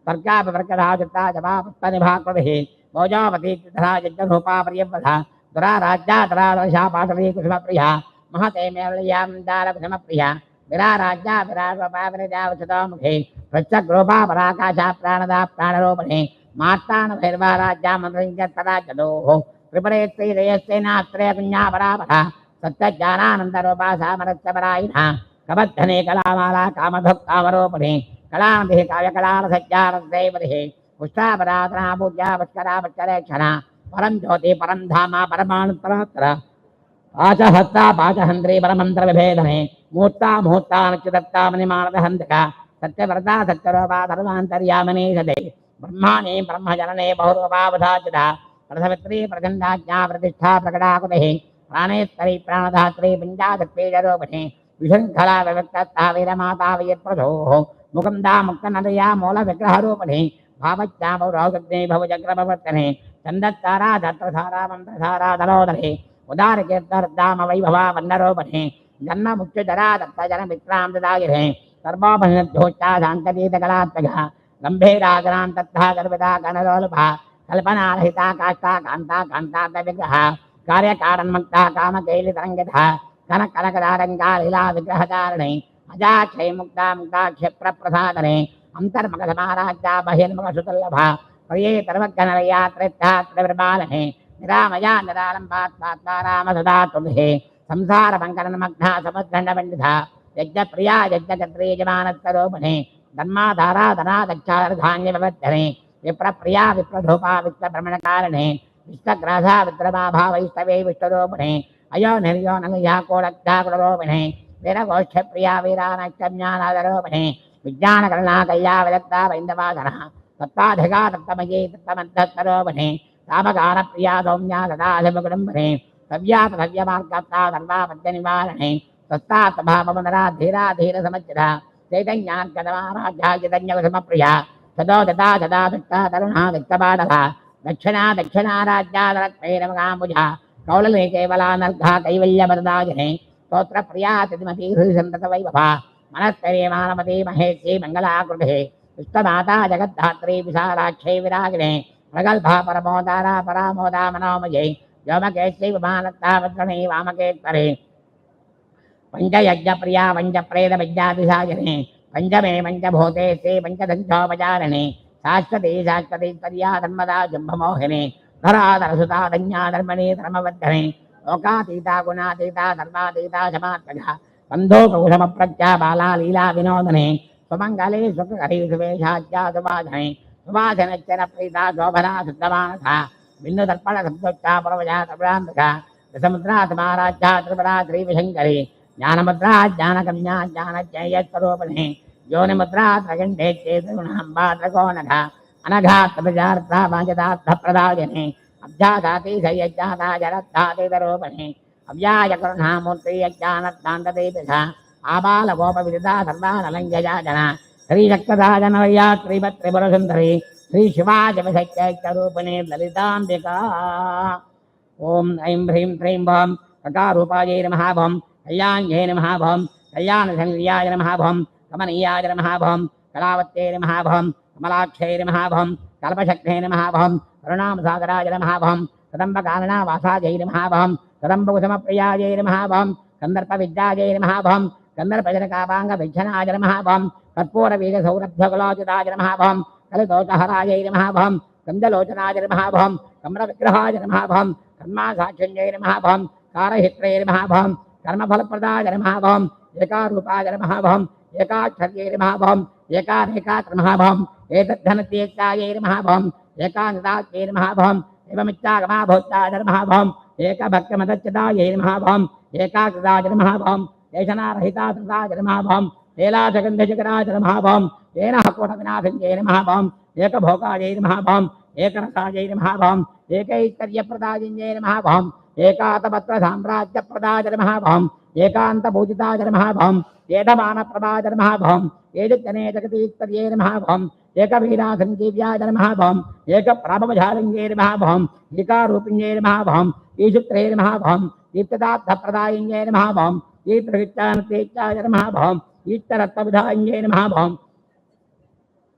స్వర్గాపవర్గధాచిత్తా జపాపుష్పనిభాకృతి భోజావతి తథా యజ్ఞరూపా ప్రియవధ దురారాజ్యాతరాదశా పాటవీ కుసుమప్రియ महते मेलयामदारकुसमप्रिया विराराज्या विरारूपा विरजावचतोमुखे प्रत्यग्रूपा पराकाशा प्राणदा प्राणरूपिणी मार्ताण्डभैरवा राज्या मन्त्रराजदोः त्रिपुरेत्यै रयस्तेनाश्रयपुण्या परापरा सत्यज्ञानानन्दरूपा सामरस्यपरायिणा कबद्धने कलामाला कामधुक् कामरूपिणी कलानिधिः काव्यकलारसज्जारसैवधिः पुष्टापराधना पूज्या पुष्करा पुष्करेक्षणा परं ज्योति परं धाम परमाणुपरत्र पाचहस्ता पाचहंत्री परमंत्र विभेदने मूर्ता मुहूर्ता नक्षत्रता मणिमानदहंतक सत्यव्रता सत्यरूपा धर्मांतर्यामिनी सदे ब्रह्माणे ब्रह्मजनने बहुरूपावधाचिता प्रथवित्री प्रचंडाज्ञा प्रतिष्ठा प्रकटाकुतिः प्राणेश्वरी प्राणधात्री पिञ्जाशक्तिजरूपिणी विशृङ्खला विविक्तता वीरमाता वीरप्रभोः मुकुन्दा मुक्तनदया मूलविग्रहरूपिणी भावज्ञा बहुरौगग्नि भवचक्रप्रवर्तने चन्दत्तारा धत्रधारा मन्त्रधारा धरोदरे उदारकीर्तर्दाम वैभवा वन्नरोपणे जन्म मुक्तिधरा दत्तजन मित्रां ददागिरे सर्वोपनिर्धोच्चा शान्तगीतकलात्मकः गम्भीरागरां तथा गर्भिता गणलोलभा कल्पनारहिता काष्ठा कान्ता कान्तान्तविग्रहः कार्यकारणमुक्ता कामकेलितरङ्गितः कनकनकदारङ्गालीला विग्रहधारिणे अजाक्षयमुक्ता मुक्ता क्षिप्रप्रसादने अन्तर्मुखसमाराज्या बहिर्मुखसुतुल्लभा प्रिये सर्वज्ञनरया त्रित्था त्रिविर्बालने निरामया निरालम्बात्मात्माराम सदा तुभे संसार पंकरन्मग्ना समुद्दण्डपण्डिता यज्ञप्रिया यज्ञकर्त्री यजमानस्तरूपिणे धर्माधारा धनादक्षाधान्यविवर्धने विप्रप्रिया विप्रधूपा विश्वभ्रमणकारिणे विश्वग्रासा विद्रमाभा वैष्णवे विष्णुरूपिणे अयो निर्यो नलया कोलक्षाकुलरूपिणे वीरगोष्ठप्रिया वीरानक्षम्यानादरूपिणे विज्ञानकरुणा कल्या विदग्धा वैन्दवाधनः तत्त्वाधिका तत्त्वमयी तत्त्वमन्तस्तरूपिणे तापगान प्रिया सौम्या सदाशिवकुटुम्बने सव्यात सव्यमार्गप्ता सर्वापद्यनिवारणे स्वस्तात्मभावमनरा धीरा धीर समज्जिता चैतन्यार्गतमाराध्या चैतन्यकुसुमप्रिया सदो दता सदा दुष्टा तरुणा दुष्टपाटला दक्षिणा दक्षिणाराज्यादरत्मैरमगाम्बुजा कौलने केवला नर्घा कैवल्यवरदायिने स्तोत्रप्रिया तिथिमती हृदिसन्ततवैभवा मनस्करे मानमती महेशी मङ्गलाकृतिः विश्वमाता जगद्धात्री विशालाक्षै विरागिणे प्रगल्भा परमोदारा परामोदा मनोमये व्योमकेश्वरी विमानत्ता वज्रणे वामकेश्वरे पंचयज्ञप्रिया पंचप्रेत विद्यादिशायिने पंचमे पंचभूते श्री पंचदंशोपचारिणे शाश्वती शाश्वतीश्वर्या धर्मदा जुम्भमोहिने धराधरसुता धन्या धर्मणे धर्मवर्धने लोकातीता गुणातीता सर्वातीता समात्मका बन्धोककुसमप्रज्ञा बाला लीला विनोदने सुमङ्गले सुखकरी सुवेशाज्या सुवाधने सुवासनच्चन प्रीता शोभना शुद्धमानसा बिन्नुदर्पण सप्तोच्चा परमजातव्रान्तका दशमुद्रात्माराध्या त्रिपुरा श्रीविशङ्करी ज्ञानमुद्रा ज्ञानगम्या ज्ञानज्ञेयस्वरूपिणी योनिमुद्रा त्रगण्डे चेतुर्गुणाम्बा त्रिकोणघा अनघात्तप्रजार्था वाञ्छदार्थप्रदायिनी अभ्यासाति सयज्ञाता जरत्थातितरूपिणी अव्यायकरुणामूर्ति यज्ञानत्तान्तदेपिधा आबालगोपविदिता सर्वानलङ्घ्यया जना श्रीशक्तदाजनवया श्रीभत्रिपुरसुन्दरी श्रीशिवाजपशक्त्यरूपिणी ललिताम्बिका ओम ऐं ह्रीं क्लीं भं ककारूपायै नमः भं कल्याण्यै नमः भं कल्याणसंज्ञाय नमः भं कमनीयाय नमः भं कलावत्यै नमः भं कमलाक्षै नमः भं कल्पशक्त्यै नमः भं करुणामसागराय नमः भं कदम्बकाननावासायै नमः भं कदम्बकुसुमप्रियायै नमः भं कन्दर्पविद्यायै नमः भं कन्दर्पजनकापाङ्गविच्छनाय नमः भं कर्पूरवीरसौरभ्यकुलोचिताय नमः भं कलिदोषहरायै नमः भं कन्दलोचनाय नमः भं कमलविग्रहाय नमः भं कर्मासाक्षिण्यै नमः भं कारहित्रे नमः भं कर्मफलप्रदाय नमः भं एकारूपाय नमः भं एकाक्षर्यै नमः भं एकारेकात् नमः भं एतद्धनत्येत्यायै नमः भं एकानिदात्यै नमः भं एवमित्यागमाभूत्याय नमः भं एकभक्तमदच्युतायै नमः भं एकाकृताय नमः भं एषणारहिताकृताय नमः भं लीलाजगन्धजकराय नमः भं येनः कोटविनाशञ्जय नमः भं एकभोगायै नमः भं एकरसायै नमः भं एकैश्वर्यप्रदायिन्यै नमः भं एकातपत्रसाम्राज्यप्रदाय नमः भं एकान्तपूजिताय नमः भं एधमानप्रदाय नमः भं एजजने जगतीश्वर्ये नमः भं एकवीरासञ्जीव्याय नमः भं एकप्राभवझालिङ्गे नमः भं एकारूपिण्ये नमः भं ईशुत्रे नमः भं दीप्तदार्थप्रदायिन्ये नमः भं ईत्रहित्यानतेत्याय नमः भं ईश्वरत्वविधायिन्ये नमः भं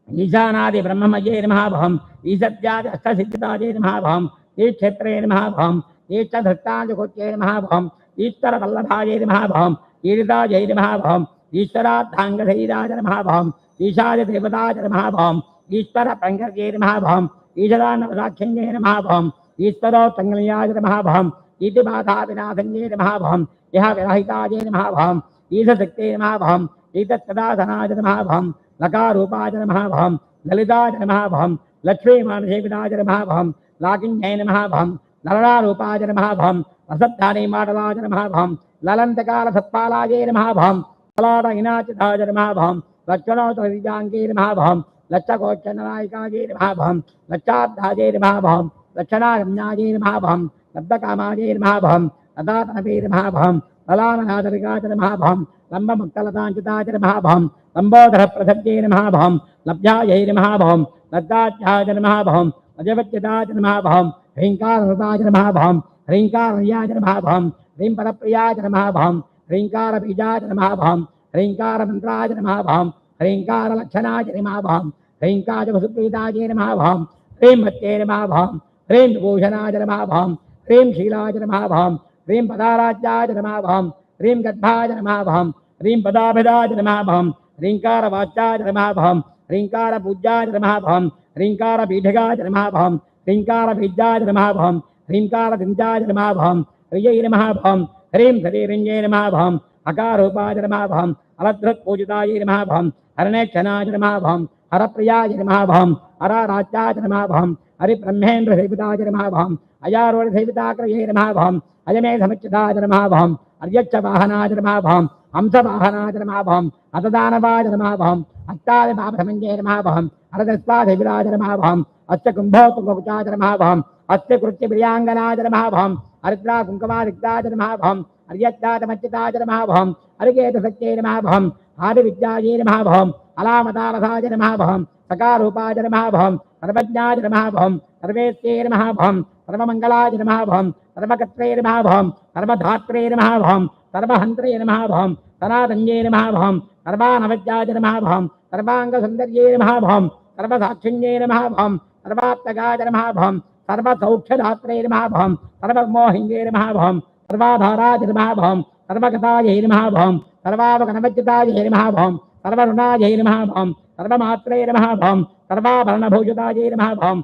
ईशानादि ब्रह्ममये नमः भं ईशत्यादि अष्टसिद्धिताये नमः भं ईक्षेत्रे नमः भं ईष्टधृष्टाञ्जकोच्ये नमः भं ईश्वरवल्लभाये नमः भं ईरितायै नमः भं ईश्वरार्थाङ्गशरीराय नमः भं ईशाय देवताय नमः भं ईश्वरपङ्कर्ये नमः भं ईशदानवसाक्षिण्ये नमः भं ईश्वरोत्तङ्गल्याय नमः भं इतिबाधाविनाशन्ये नमः भं यः विरहिताय नमः भं ईशशक्ते नमः भं ईतत्तदासनाय नमः भं लकारूपाय नमः भं ललिताय नमः भं लक्ष्मीमानसेविताय नमः भं लाकिन्यै नमः भं ललनारूपाय नमः भं असद्धानीमाटलाय नमः भं ललन्तकालसत्पालाय नमः भं ललाटहिनाचिताय नमः भं लक्षणोत्तरीजाङ्गे नमः भं लक्षकोच्चनायिकाय नमः भं लक्षाब्धाय नमः भं लक्षणागम्याय नमः भं लब्धकामाय नमः भं लतातनवे नमः भं ललामनादरिकाय नमः भं लम्बमुक्तलताञ्चिताय नमः भं लम्बोदरप्रसज्ये नमः भं लब्ध्यायै नमः भं लद्दाध्याय नमः भं अजवच्यताय नमः भं ह्रीङ्कारहृताय नमः भं ह्रीङ्कारह्याय नमः भं ह्रींपदप्रियाय नमः भं ह्रीङ्कारबीजाय नमः भं ह्रीङ्कारमन्त्राय नमः भं ह्रीङ्कारलक्षणाय नमः भं ह्रीङ्कारवसुप्रीताय नमः भं ह्रींभत्ये नमः भं ह्रीं विभूषणाय नमः भं ह्रीं शीलाय नमः भं ह्रीं पदाराज्याय नमः भं ह्रीं गद्भाय नमः भं ह्रीं पदाभिधाय नमः भं ह्रीङ्कारवाच्याय नमः भं ह्रीङ्कारपूज्याय नमः भं ह्रीङ्कारपीठिकाय नमः भं ह्रीङ्कारबीजाय नमः भं ह्रीङ्कारदिञ्जाय नमः भं ह्रियै नमः भं ह्रीं शरीरिञ्जय नमः भं अकारूपाय नमः भं अलधृत्पूजिताय नमः भं हरणेक्षणाय नमः भं हरप्रियाय नमः भं हराराच्याय नमः भं हरिब्रह्मेन्द्रसेविताय नमः भं अयारोढसेविताक्रये नमः भं अयमे समुच्चिताय नमः भं अर्यच्छवाहनाय नमः भं हंसवाहनाय नमः भं अतदानवाय नमः भं अत्तादिपापसमञ्जय नमः भं अरदस्वादेविराज नमः भं अस्य कुम्भोत्तुकवचाय नमः भं अस्य कृत्यप्रियाङ्गनाय नमः भं हरिद्रा कुङ्कुमादिक्ताय नमः भं अर्यच्चातमच्चिताय नमः भं हरिकेतसत्यै नमः भं आदिविद्यायै नमः भं अलामतारसाय नमः भं सकारूपाय नमः भं सर्वज्ञाय नमः भं सर्वेत्यै नमः भं सर्वमङ्गलाय नमः भं सर्वकर्त्रे नमः भं सर्वधात्रे नमः भं सर्वहन्त्रे नमः भं सनातन्ये नमः भं सर्वानवद्याय नमः भं सर्वाङ्गसौन्दर्ये नमः भं सर्वसाक्षिण्ये नमः भं सर्वात्मकाय नमः भं सर्वसौख्यदात्रे नमः भं सर्वमोहिन्ये नमः भं सर्वाधाराय नमः भं सर्वगतायै नमः भं सर्वावगणवच्युतायै नमः भं सर्वरुणायै नमः भं सर्वमात्रे नमः भं सर्वाभरणभूषितायै नमः भं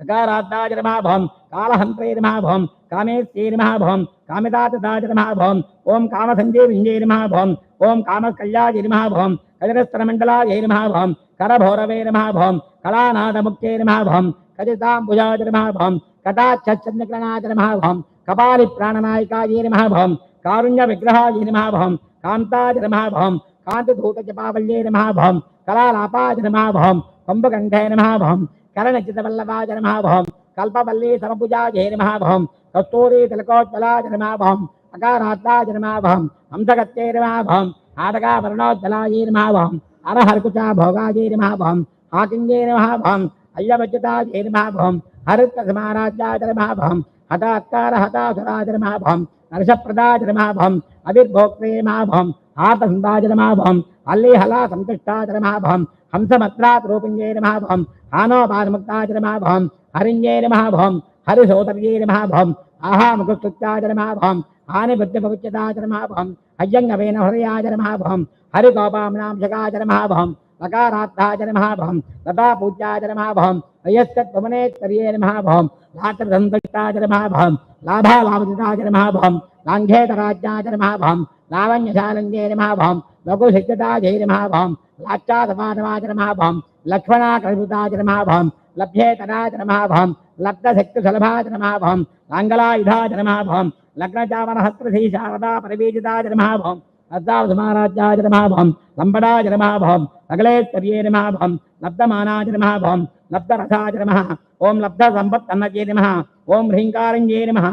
गकाराद्दाय नमः भं कालहन्त्रे नमः भं कामेत्यै नमः भं कामितातदाय नमः भं ॐ कामसञ्जीविन्ये नमः भं ॐ कामकल्याय नमः भं कजरस्तरमण्डलाय नमः भं करभौरवे नमः भं कलानादमुक्त्यै नमः भवं कथिताम्बुजाय नमः भवं कटाक्षचन्द्रकलानाय नमः भवं कपालिप्राणनायकायै नमः भवं कारुण्यविग्रहाय नमः भवं कान्ताय नमः भवं कान्तधूतजपावल्यै नमः भवं कलालापाय नमः भवं कुम्भकण्ठे नमः भवं करणचितवल्लभाय नमः भवं कल्पवल्ली समपूजायै नमः भवं कस्तूरी तिलकोज्ज्वलाय नमः भवं अकारात्ताय नमः भवं हंसगत्यै नमः भवं आटकाभरणोज्ज्वलायै नमः भवं अरहरकुचा भोगायै नमः भवं हाकिन्यै नमः भवं अय्यवच्युतायै नमः भवं हरितसमाराध्याय नमः भवं हतात्कारहतासुराय नमः भवं नरसप्रदाय नमः भवं अविर्भोक्त्रे नमः भवं हातसुन्दाय नमः भवं हल्लीहलासन्तुष्टाय नमः भवं हंसमत्रातरूपिण्यै नमः भवं हानोपानमुक्ताय नमः भवं हरिण्यै नमः भवं हरिसोदर्यै नमः भवं आहामुखस्तुत्याय नमः भवं हानिबुद्धिपविच्यताय नमः भवं अय्यङ्गवेन हृदयाय नमः भवं हरिगोपाम्नांशकाय नमः भवं लकारात्ताय नमः भवं लतापूज्याय नमः भवं अयस्तत्पवनेत्तर्ये नमः भवं लात्रसन्तुष्टाय नमः भवं लाभालाभजिताय नमः भवं लाङ्घेतराज्याय नमः भवं लावण्यशालङ्गे नमः भवं लघुसिद्धतायै नमः भवं लाक्षादमानवाय नमः भवं लक्ष्मणाकल्पिताय नमः भवं लभ्येतराय नमः भवं लब्धशक्तिसुलभाय नमः भवं लाङ्गलायुधाय नमः भवं लग्नचामरहस्त्रधीशारदा परिवीजिताय नमः भवं अद्दावधुमाराज्याय नमः भवं लम्बडाय नमः भवं अगलेत्तर्ये नमः भवं लब्धमानाय नमः भवं लब्धरसाय नमः ओं लब्धसम्पत्तन्नये नमः ओं ह्रीङ्कारञ्जे नमः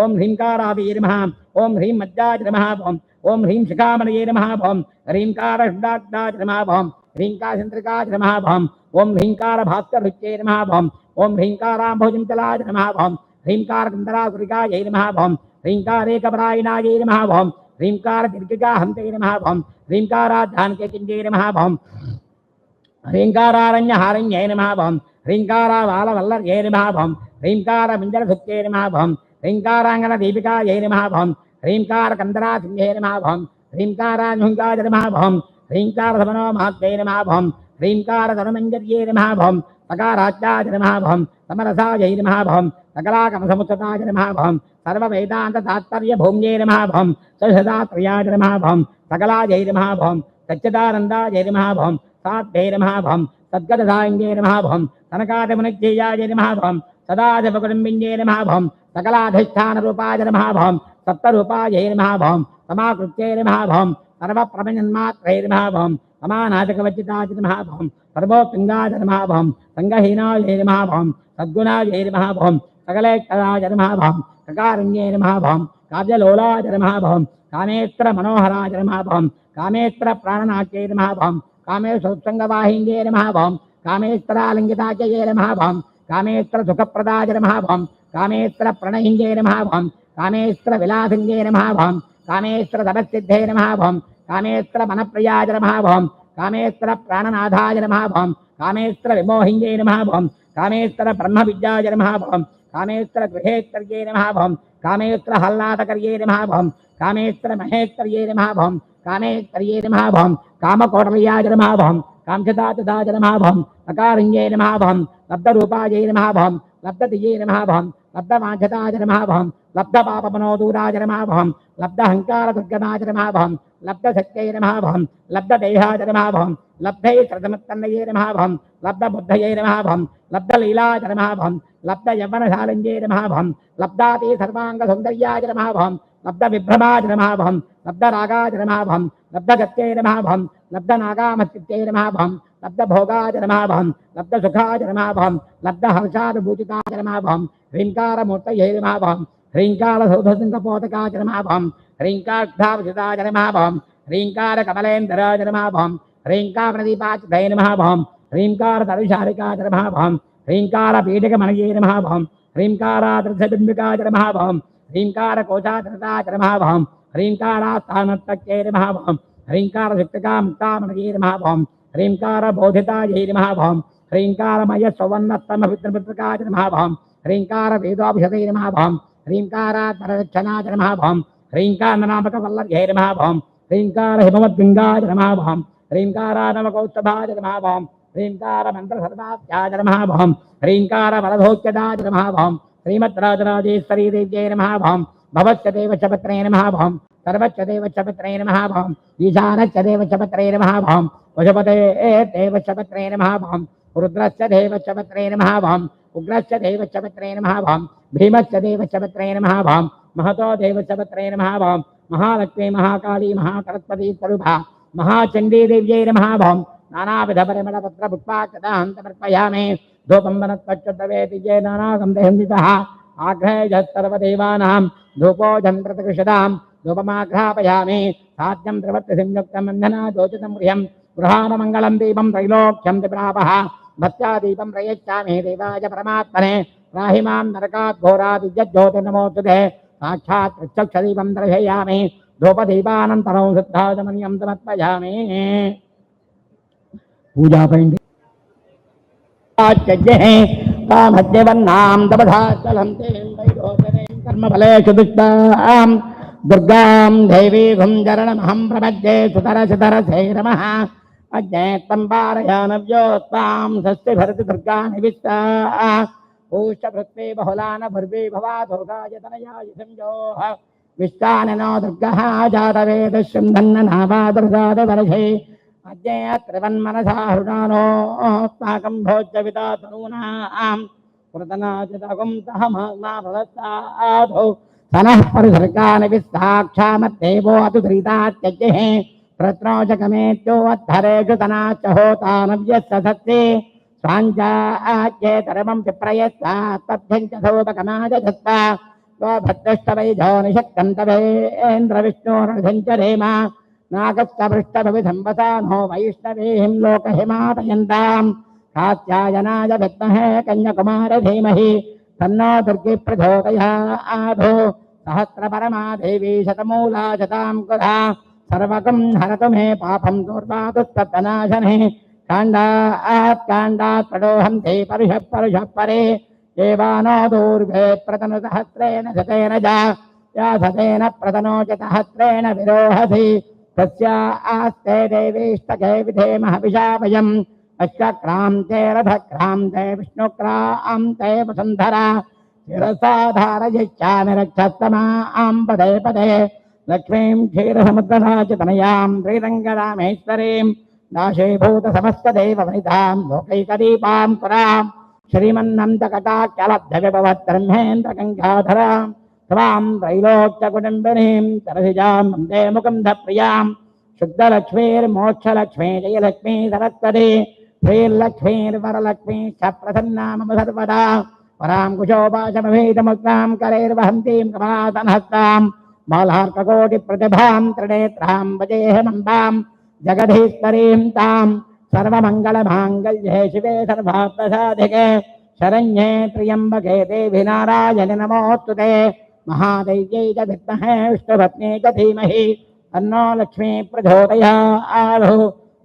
ओं ह्रीङ्काराभिये नमः ओं ह्रीं मज्जाय नमः भवं ओं ह्रीं शिखामणये नमः भवं ह्रीङ्कारषडाक्ताय नमः भवं ह्रीङ्कारचन्द्रिकाय नमः भवं ओं ह्रीङ्कारभास्कररुच्ये नमः भवं ओं ह्रीङ्काराम्भोजञ्चलाय नमः भवं ह्रीङ्कारकुन्दरासुरिकायै नमः भवं ह्रीङ्कारेकपरायणायै नमः भवं ह्रीङ्कारदीर्घिकाहन्ते नमः भवं ह्रीङ्काराध्यानकेकिञ्जे नमः भवं ह्रीङ्कारारण्यहारण्यै नमः भवं ह्रीङ्काराबालवल्लर्यै नमः भवं ह्रीङ्कारमिञ्जरसुत्यै नमः भवं ह्रीङ्काराङ्गनदीपिकायै नमः भवं ह्रीङ्कारकन्दरासिंहे नमः भवं ह्रीङ्कारान्हुङ्गाय नमः भवं ह्रीङ्कारसमनोमात्यै नमः भवं ह्रीङ्कारधनुमञ्जर्ये नमः भवं सकाराज्याय नमः भवं समरसायै नमः भवं सकलाकमसमुत्थताय नमः भवं सर्ववेदान्ततात्पर्यभूम्ये नमः भवं सविशदात्रयाय नमः भवं सकलायै नमः भवं सच्चिदानन्दायै नमः भवं साध्यै नमः भवं सद्गतसाङ्गे नमः भवं सनकादिमुनिज्ञेयाय नमः भवं सदाशिवकुटुम्बिन्ये नमः भवं सकलाधिष्ठानरूपाय नमः भवं सप्तरूपायै नमः भवं समाकृत्यै नमः भवं सर्वप्रपञ्चन्मात्रै नमः भवं समानाजकवच्चिताय नमः भवं सर्वोत्तुङ्गाय नमः भवं सङ्गहीनाय नमः भवं सद्गुणाय नमः भवं सकलेक्तराय नमः भवं ककारुण्ये नमः भवं काव्यलोलाय नमः भवं कामेत्रमनोहराय नमः भवं कामेत्रप्राणनाट्ये नमः भवं कामेश्वरसङ्गवाहिन्ये नमः भवं कामेश्वरालिङ्गिताख्ये नमः भवं कामेश्वरसुखप्रदाय नमः भवं कामेश्वरप्रणहिन्ये नमः भवं कामेश्वरविलासिन्ये नमः भवं कामेश्वरतपस्सिद्धे नमः भवं कामेश्वरमनप्रियाय नमः भवं कामेश्वरप्राणनाथाय नमः भवं कामेश्वरविमोहिन्ये नमः भवं कामेश्वरब्रह्मविद्याय नमः भवं कामेश्वरगृहेत्तर्ये नमः भवं कामेश्वरहल्लादकर्ये नमः भवं कामेश्वरमहेत्तर्ये नमः भवं कामेत्तर्ये नमः भवं कामकोटर्याय नमः भवं कांक्षदातदाय नमः भवं अकारिण्ये नमः भवं लब्धरूपायै नमः भवं लब्धतिये नमः भवं लब्धवाञ्छताय नमः भवं लब्धपापमनोदूराय नमः भवं लब्धहङ्कारदुर्गमाय नमः भवं लब्धशक्त्यै नमः भवं लब्धदेहाय नमः भवं लब्धैश्रदमत्तन्नये नमः भवं लब्धबुद्धये नमः भवं लब्धलीलाय नमः भवं लब्धयवनशालिन्ये नमः भवं लब्धाति सर्वाङ्गसौन्दर्याय नमः भवं लब्धविभ्रमाय नमः भवं लब्धरागाय नमः भवं लब्धगत्यै नमः भवं लब्धनागामस्तित्यै नमः भवं लब्धभोगाय नमः भवं लब्धसुखाय नमः भवं लब्धहर्षानुभूतिताय नमः भवं ह्रीङ्कारमूर्तये नमः भवं ह्रीङ्कारसौधसिंहपोतकाय नमः भवं ह्रीङ्कार्धावसिताय नमः भवं ह्रीङ्कारकमलेन्दराय नमः भवं ह्रीङ्कारप्रदीपाच्युताय नमः भवं ह्रीङ्कारतरुशारिकाय नमः भवं ह्रीङ्कारपीठिकमणये नमः भवं ह्रीङ्कारादृशबिम्बिकाय नमः भवं ह्रीङ्कारकोशाधृताय नमः भवं ह्रीङ्कारास्थानत्तक्ये नमः भवं ह्रीङ्कारशक्तिकामुक्तामणये नमः भवं ह्रीङ्कारबोधितायै नमः भवं ह्रीङ्कारमयसौवर्णस्तमभित्रपुत्रकाय नमः भवं ह्रीङ्कारवेदोभिषदे नमः भवं ह्रीङ्कारात्मरक्षणाय नमः भवं ह्रीङ्कारनामकवल्लभ्ये नमः भवं ह्रीङ्कारहिमवद्गङ्गाय नमः भवं ह्रीङ्कारानमकौस्तभाय नमः भवं ह्रीङ्कारमन्त्रसर्वाभ्याय नमः भवं ह्रीङ्कारवरदोच्यदाय नमः भवं श्रीमद्राजराजेश्वरी देव्यै नमः भवं भवच्च देवशपत्रे नमः भवं सर्वच्च देवशपत्रे नमः भवं ईशानच्च देवशपत्रे नमः भवं वशपते देवशपत्रे नमः भवं रुद्रस्य देवस्य पत्रे नमः वां उग्रस्य देवस्य पत्रे नमः वां भीमस्य देवस्य पत्रे नमः वां महतो देवस्य पत्रे नमः वां महालक्ष्मी महाकाली महासरस्वती स्वरूपा महाचण्डी देव्यै नमः वां नानाविधपरिमलपत्रपुष्पाक्षतां समर्पयामि धूपं वनस्पत्युद्धवेति ये नानागन्धहिन्दितः आघ्रेयः सर्वदेवानां धूपोऽजं प्रतिकृषतां धूपमाघ्रापयामि साध्यं त्रिवत्तिसंयुक्तं बन्धना जोचितं गृहं गृहाणमङ्गलं दीपं त्रैलोक्यं त्रिप्रापः भक्त्यादीपं प्रयच्छामि देवाय परमात्मने त्राहि मां नरकात् घोरादिज्योतिर्नमोऽस्तुते साक्षात् प्रत्यक्षदीपं दर्शयामि धूपदीपानन्तरं शुद्धाचमनीयं समर्पयामि पूजा पैंडे कामद्यवन्नां तपधाचलन्ते कर्मफलेषु दुष्टां दुर्गां देवीं चरणमहं प्रपद्ये सुतरसुतरसे नमः अज्ञे त्वं पारयानव्योत्तां षष्ठिभरति दुर्गा निविष्टा पूष्यभृत्वे बहुलान भुर्वे भवाधोगाय तनयाय संयोः विष्टाननो दुर्गः जातवेदस्यं धन्ननावादुर्गादवर्षे अद्ये त्रिवन्मनसा हृदानोऽस्माकं भोज्यविदा तनूनां पुरतनाचितगुं सहमानाभवत्साधो सनः परिसर्गानि विस्ताक्षामद्देवो अतुधृतात्यज्ञः प्रत्नोजकमेत्यो अद्धरेषु तनाच्च होतानव्यस्य सत्ते स्वाञ्चाच्चेतरमं विप्रयस्तात्तभ्यं च सोपकमाजधत्ता स्वभद्रष्टवैधो निषक्तं तवेन्द्रविष्णोर्निधं च रेमा नागस्तपृष्ठभविधम्बसानो वैष्णवीं लोकहिमापयन्तां कात्यायनाय विद्महे कन्याकुमार धीमहि तन्नो दुर्गे प्रचोदयात् सहस्रपरमा देवी शतमूला शतां कुधा सर्वकं हरतु मे पापं दूर्वादुस्तनाशने काण्डात् प्रडोहन्ते परुषः परे देवानो दूर्वे प्रतनुसहस्रेण शतेन जा या शतेन प्रतनो च सहस्रेण विरोहसि तस्या आस्ते देवीष्टके विधेमः विशापयम् अश्वक्रान्ते रथक्रान्ते विष्णुक्रान्ते वसुन्धरा शिरसाधारयिष्यामि रक्षस्तमां पदे पदे लक्ष्मीं क्षीरसमुद्रराजतनयां श्रीरङ्गरामेश्वरीं दाशीभूतसमस्तदेववनितां लोकैकदीपां पुरां श्रीमन्नन्दकटाक्षलब्धविभवद्ब्रह्मेन्द्रगङ्गाधरां त्वां त्रैलोक्यकुटुम्बिनीं सरसिजां वन्दे मुकुन्दप्रियां शुद्धलक्ष्मीर्मोक्षलक्ष्मी जयलक्ष्मी सरस्वती श्रीर्लक्ष्मीर्वरलक्ष्मी च प्रसन्ना मम सर्वदा परां कुशोपाशमभेदमुक्तां करैर्वहन्तीं कमलासनहस्तां बालार्ककोटिप्रतिभां त्रिनेत्रां वजेहमम्बां जगदीश्वरीं तां सर्वमङ्गलमाङ्गल्ये शिवे सर्वार्थसाधिके शरण्ये त्र्यम्बके देवी नारायणि नमोऽस्तुते महादैव्यै च विद्महे विष्णुपत्नी च धीमहि तन्नो लक्ष्मी प्रचोदयात्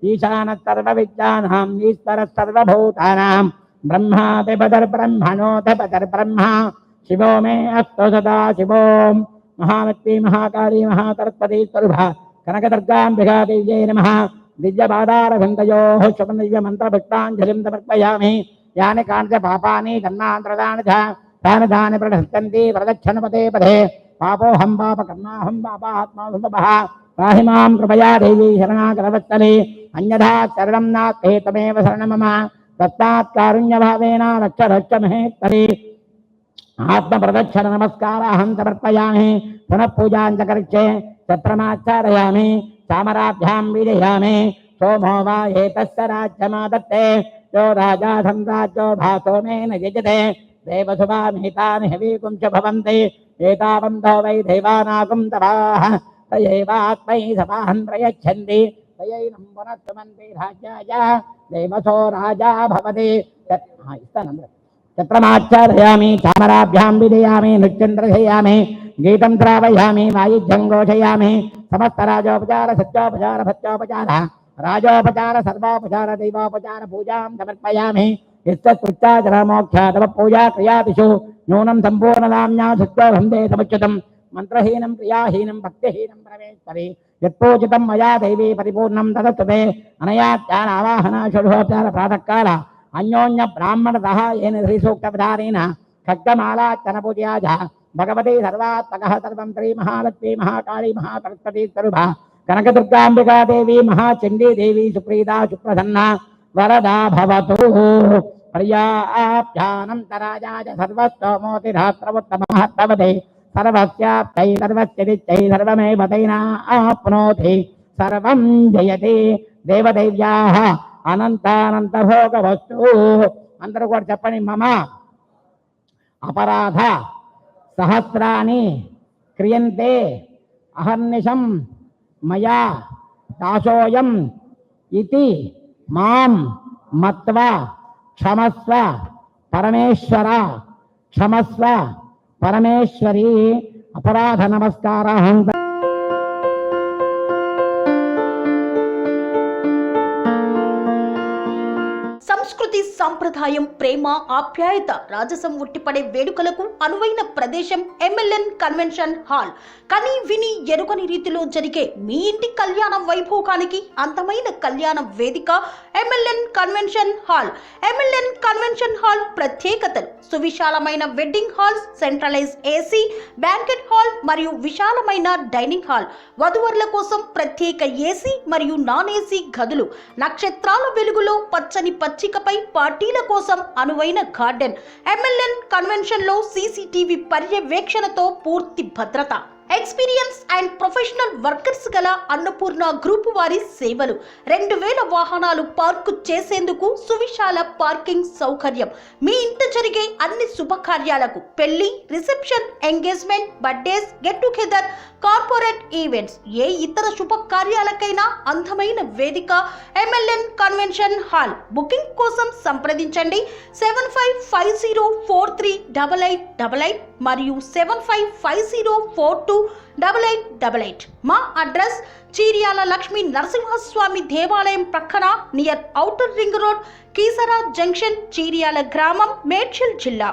ईशानः सर्वविद्यानां ईश्वरः सर्वभूतानां ब्रह्माधिपतिर्ब्रह्मणोऽधिपतिर्ब्रह्मा शिवो मे अस्तु सदा शिवो महालक्ष्मी महाकाली महासरस्वती स्वरूपा कनकदुर्गाम्बिका देव्यै नमः दिव्यपादारविन्दयोः शुभदिव्यमन्त्रभक्ताञ्जलिं समर्पयामि यानि कानि च पापानि जन्मान्तराणि च तानि प्रदर्शन्ति प्रदक्षिणपदे पदे पापोऽहं पापकर्माहं पापात्मा सुभः पाहि मां कृपया देवी शरणागतवत्सले अन्यथा शरणं नास्ति त्वमेव शरणं मम तस्मात् कारुण्यभावेन रक्ष रक्ष महेश्वरी आत्मप्रदक्षिणनमस्काराहं समर्पयामि पुनः पूजां च करिष्ये छत्रमाचारयामि चामराभ्यां वीडयामि सोमो वा एतस्य राज्यमादत्ते यो राजा सम्राज्यो भासो मेन यजते देवसुभामितानि हवीकुंश भवन्ति एतावन्तो वै देवानागुं तवाः तयैवात्मै सभाहं प्रयच्छन्ति तयैनं पुनः सुमन्ति राज्याय देवसो राजा भवति छत्रमाचारयामि चामराभ्यां विदयामि नृत्यं दर्शयामि गीतं श्रावयामि वायुज्यं घोषयामि समस्तराजोपचार सत्योपचार भक्त्योपचार राजोपचार सर्वोपचार दैवोपचार पूजां समर्पयामि यस्तत्कृत्याचरमोक्षादव पूजा क्रियादिषु नूनं सम्पूर्णनाम्या सत्यो वन्दे समुच्यतं मंत्रहीनं क्रियाहीनं भक्तिहीनं परमेश्वरी यत्पूजितं मया देवी परिपूर्णं तदस्तुते अनया ध्यानावाहना षोडशोपचार प्रातःकाल अन्योन्य ब्राह्मणतः येन श्रीसूक्तविधानेन खड्गमालार्चन पूजया च भगवती सर्वात्मकः सर्वं श्री महालक्ष्मी महाकाली महासरस्वती स्वरूपा कनकदुर्गाम्बिका देवी महाचण्डी देवी सुप्रीता सुप्रसन्ना వరదా భవతు ప్రియాభ్యానంతరాజాయ సర్వస్తోమోతిరాత్రవత్తమహత్తవతే సర్వస్యాప్తై సర్వస్యదిచ్చై సర్వమేవ తైనాప్నోతి సర్వం జయతి దేవదేవ్యాః అనంతానంత భోగవస్తు. అందరూ కూడా చెప్పండి. మమ అపరాధ సహస్రాని క్రియంతే అహర్నిశం మయా దాసోయం ఇతి మాం మత్వా క్షమస్వ పరమేశ్వర క్షమస్వ పరమేశ్వరి. అపరాధ నమస్కారం. సంస్కృతి సాంప్రదాయం ప్రేమ ఆప్యాయత రాజసం ఉట్టిపడే వేడుకలకు అనువైన ప్రదేశం MLN కన్వెన్షన్ హాల్. కని విని ఎరుగని రీతిలో జరిగే మీ ఇంటి కళ్యాణ వైభోగానికి అందమైన కళ్యాణ వేదిక MLN convention hall. MLN convention hall ప్రత్యేకతలు: సువిశాలమైన wedding halls, centralize AC banquet hall మరియు విశాలమైన డైనింగ్ హాల్. వధువరుల కోసం ప్రత్యేక AC మరియు నాన్ AC గదులు. నక్షత్రాల వెలుగులో పచ్చని పచ్చికపై పార్టీల కోసం అనువైన గార్డెన్. MLN కన్వెన్షన్ లో CCTV పర్యవేక్షణతో పూర్తి భద్రత. ఎక్స్పీరియన్స్ అండ్ ప్రొఫెషనల్ వర్కర్స్ గల అన్నపూర్ణ గ్రూప్ వారి సేవలు. 2000 వాహనాలు పార్కు చేసేందుకు సువిశాల పార్కింగ్ సౌకర్యం. మీ ఇంట జరిగే అన్ని శుభకార్యాలకు, పెళ్లి, reception, engagement, birthdays, get together, corporate events, ఏ ఇతర శుభకార్యాలకైనా అందమైన వేదిక MLN కన్వెన్షన్ హాల్. బుకింగ్ కోసం సంప్రదించండి 7550438888 మరియు 7550428888. మా అడ్రస్ చీర్యాల లక్ష్మీ నరసింహస్వామి దేవాలయం ప్రక్కన, near outer ring road, Keesara junction, Cheeryal గ్రామం, మేడ్చల్ జిల్లా.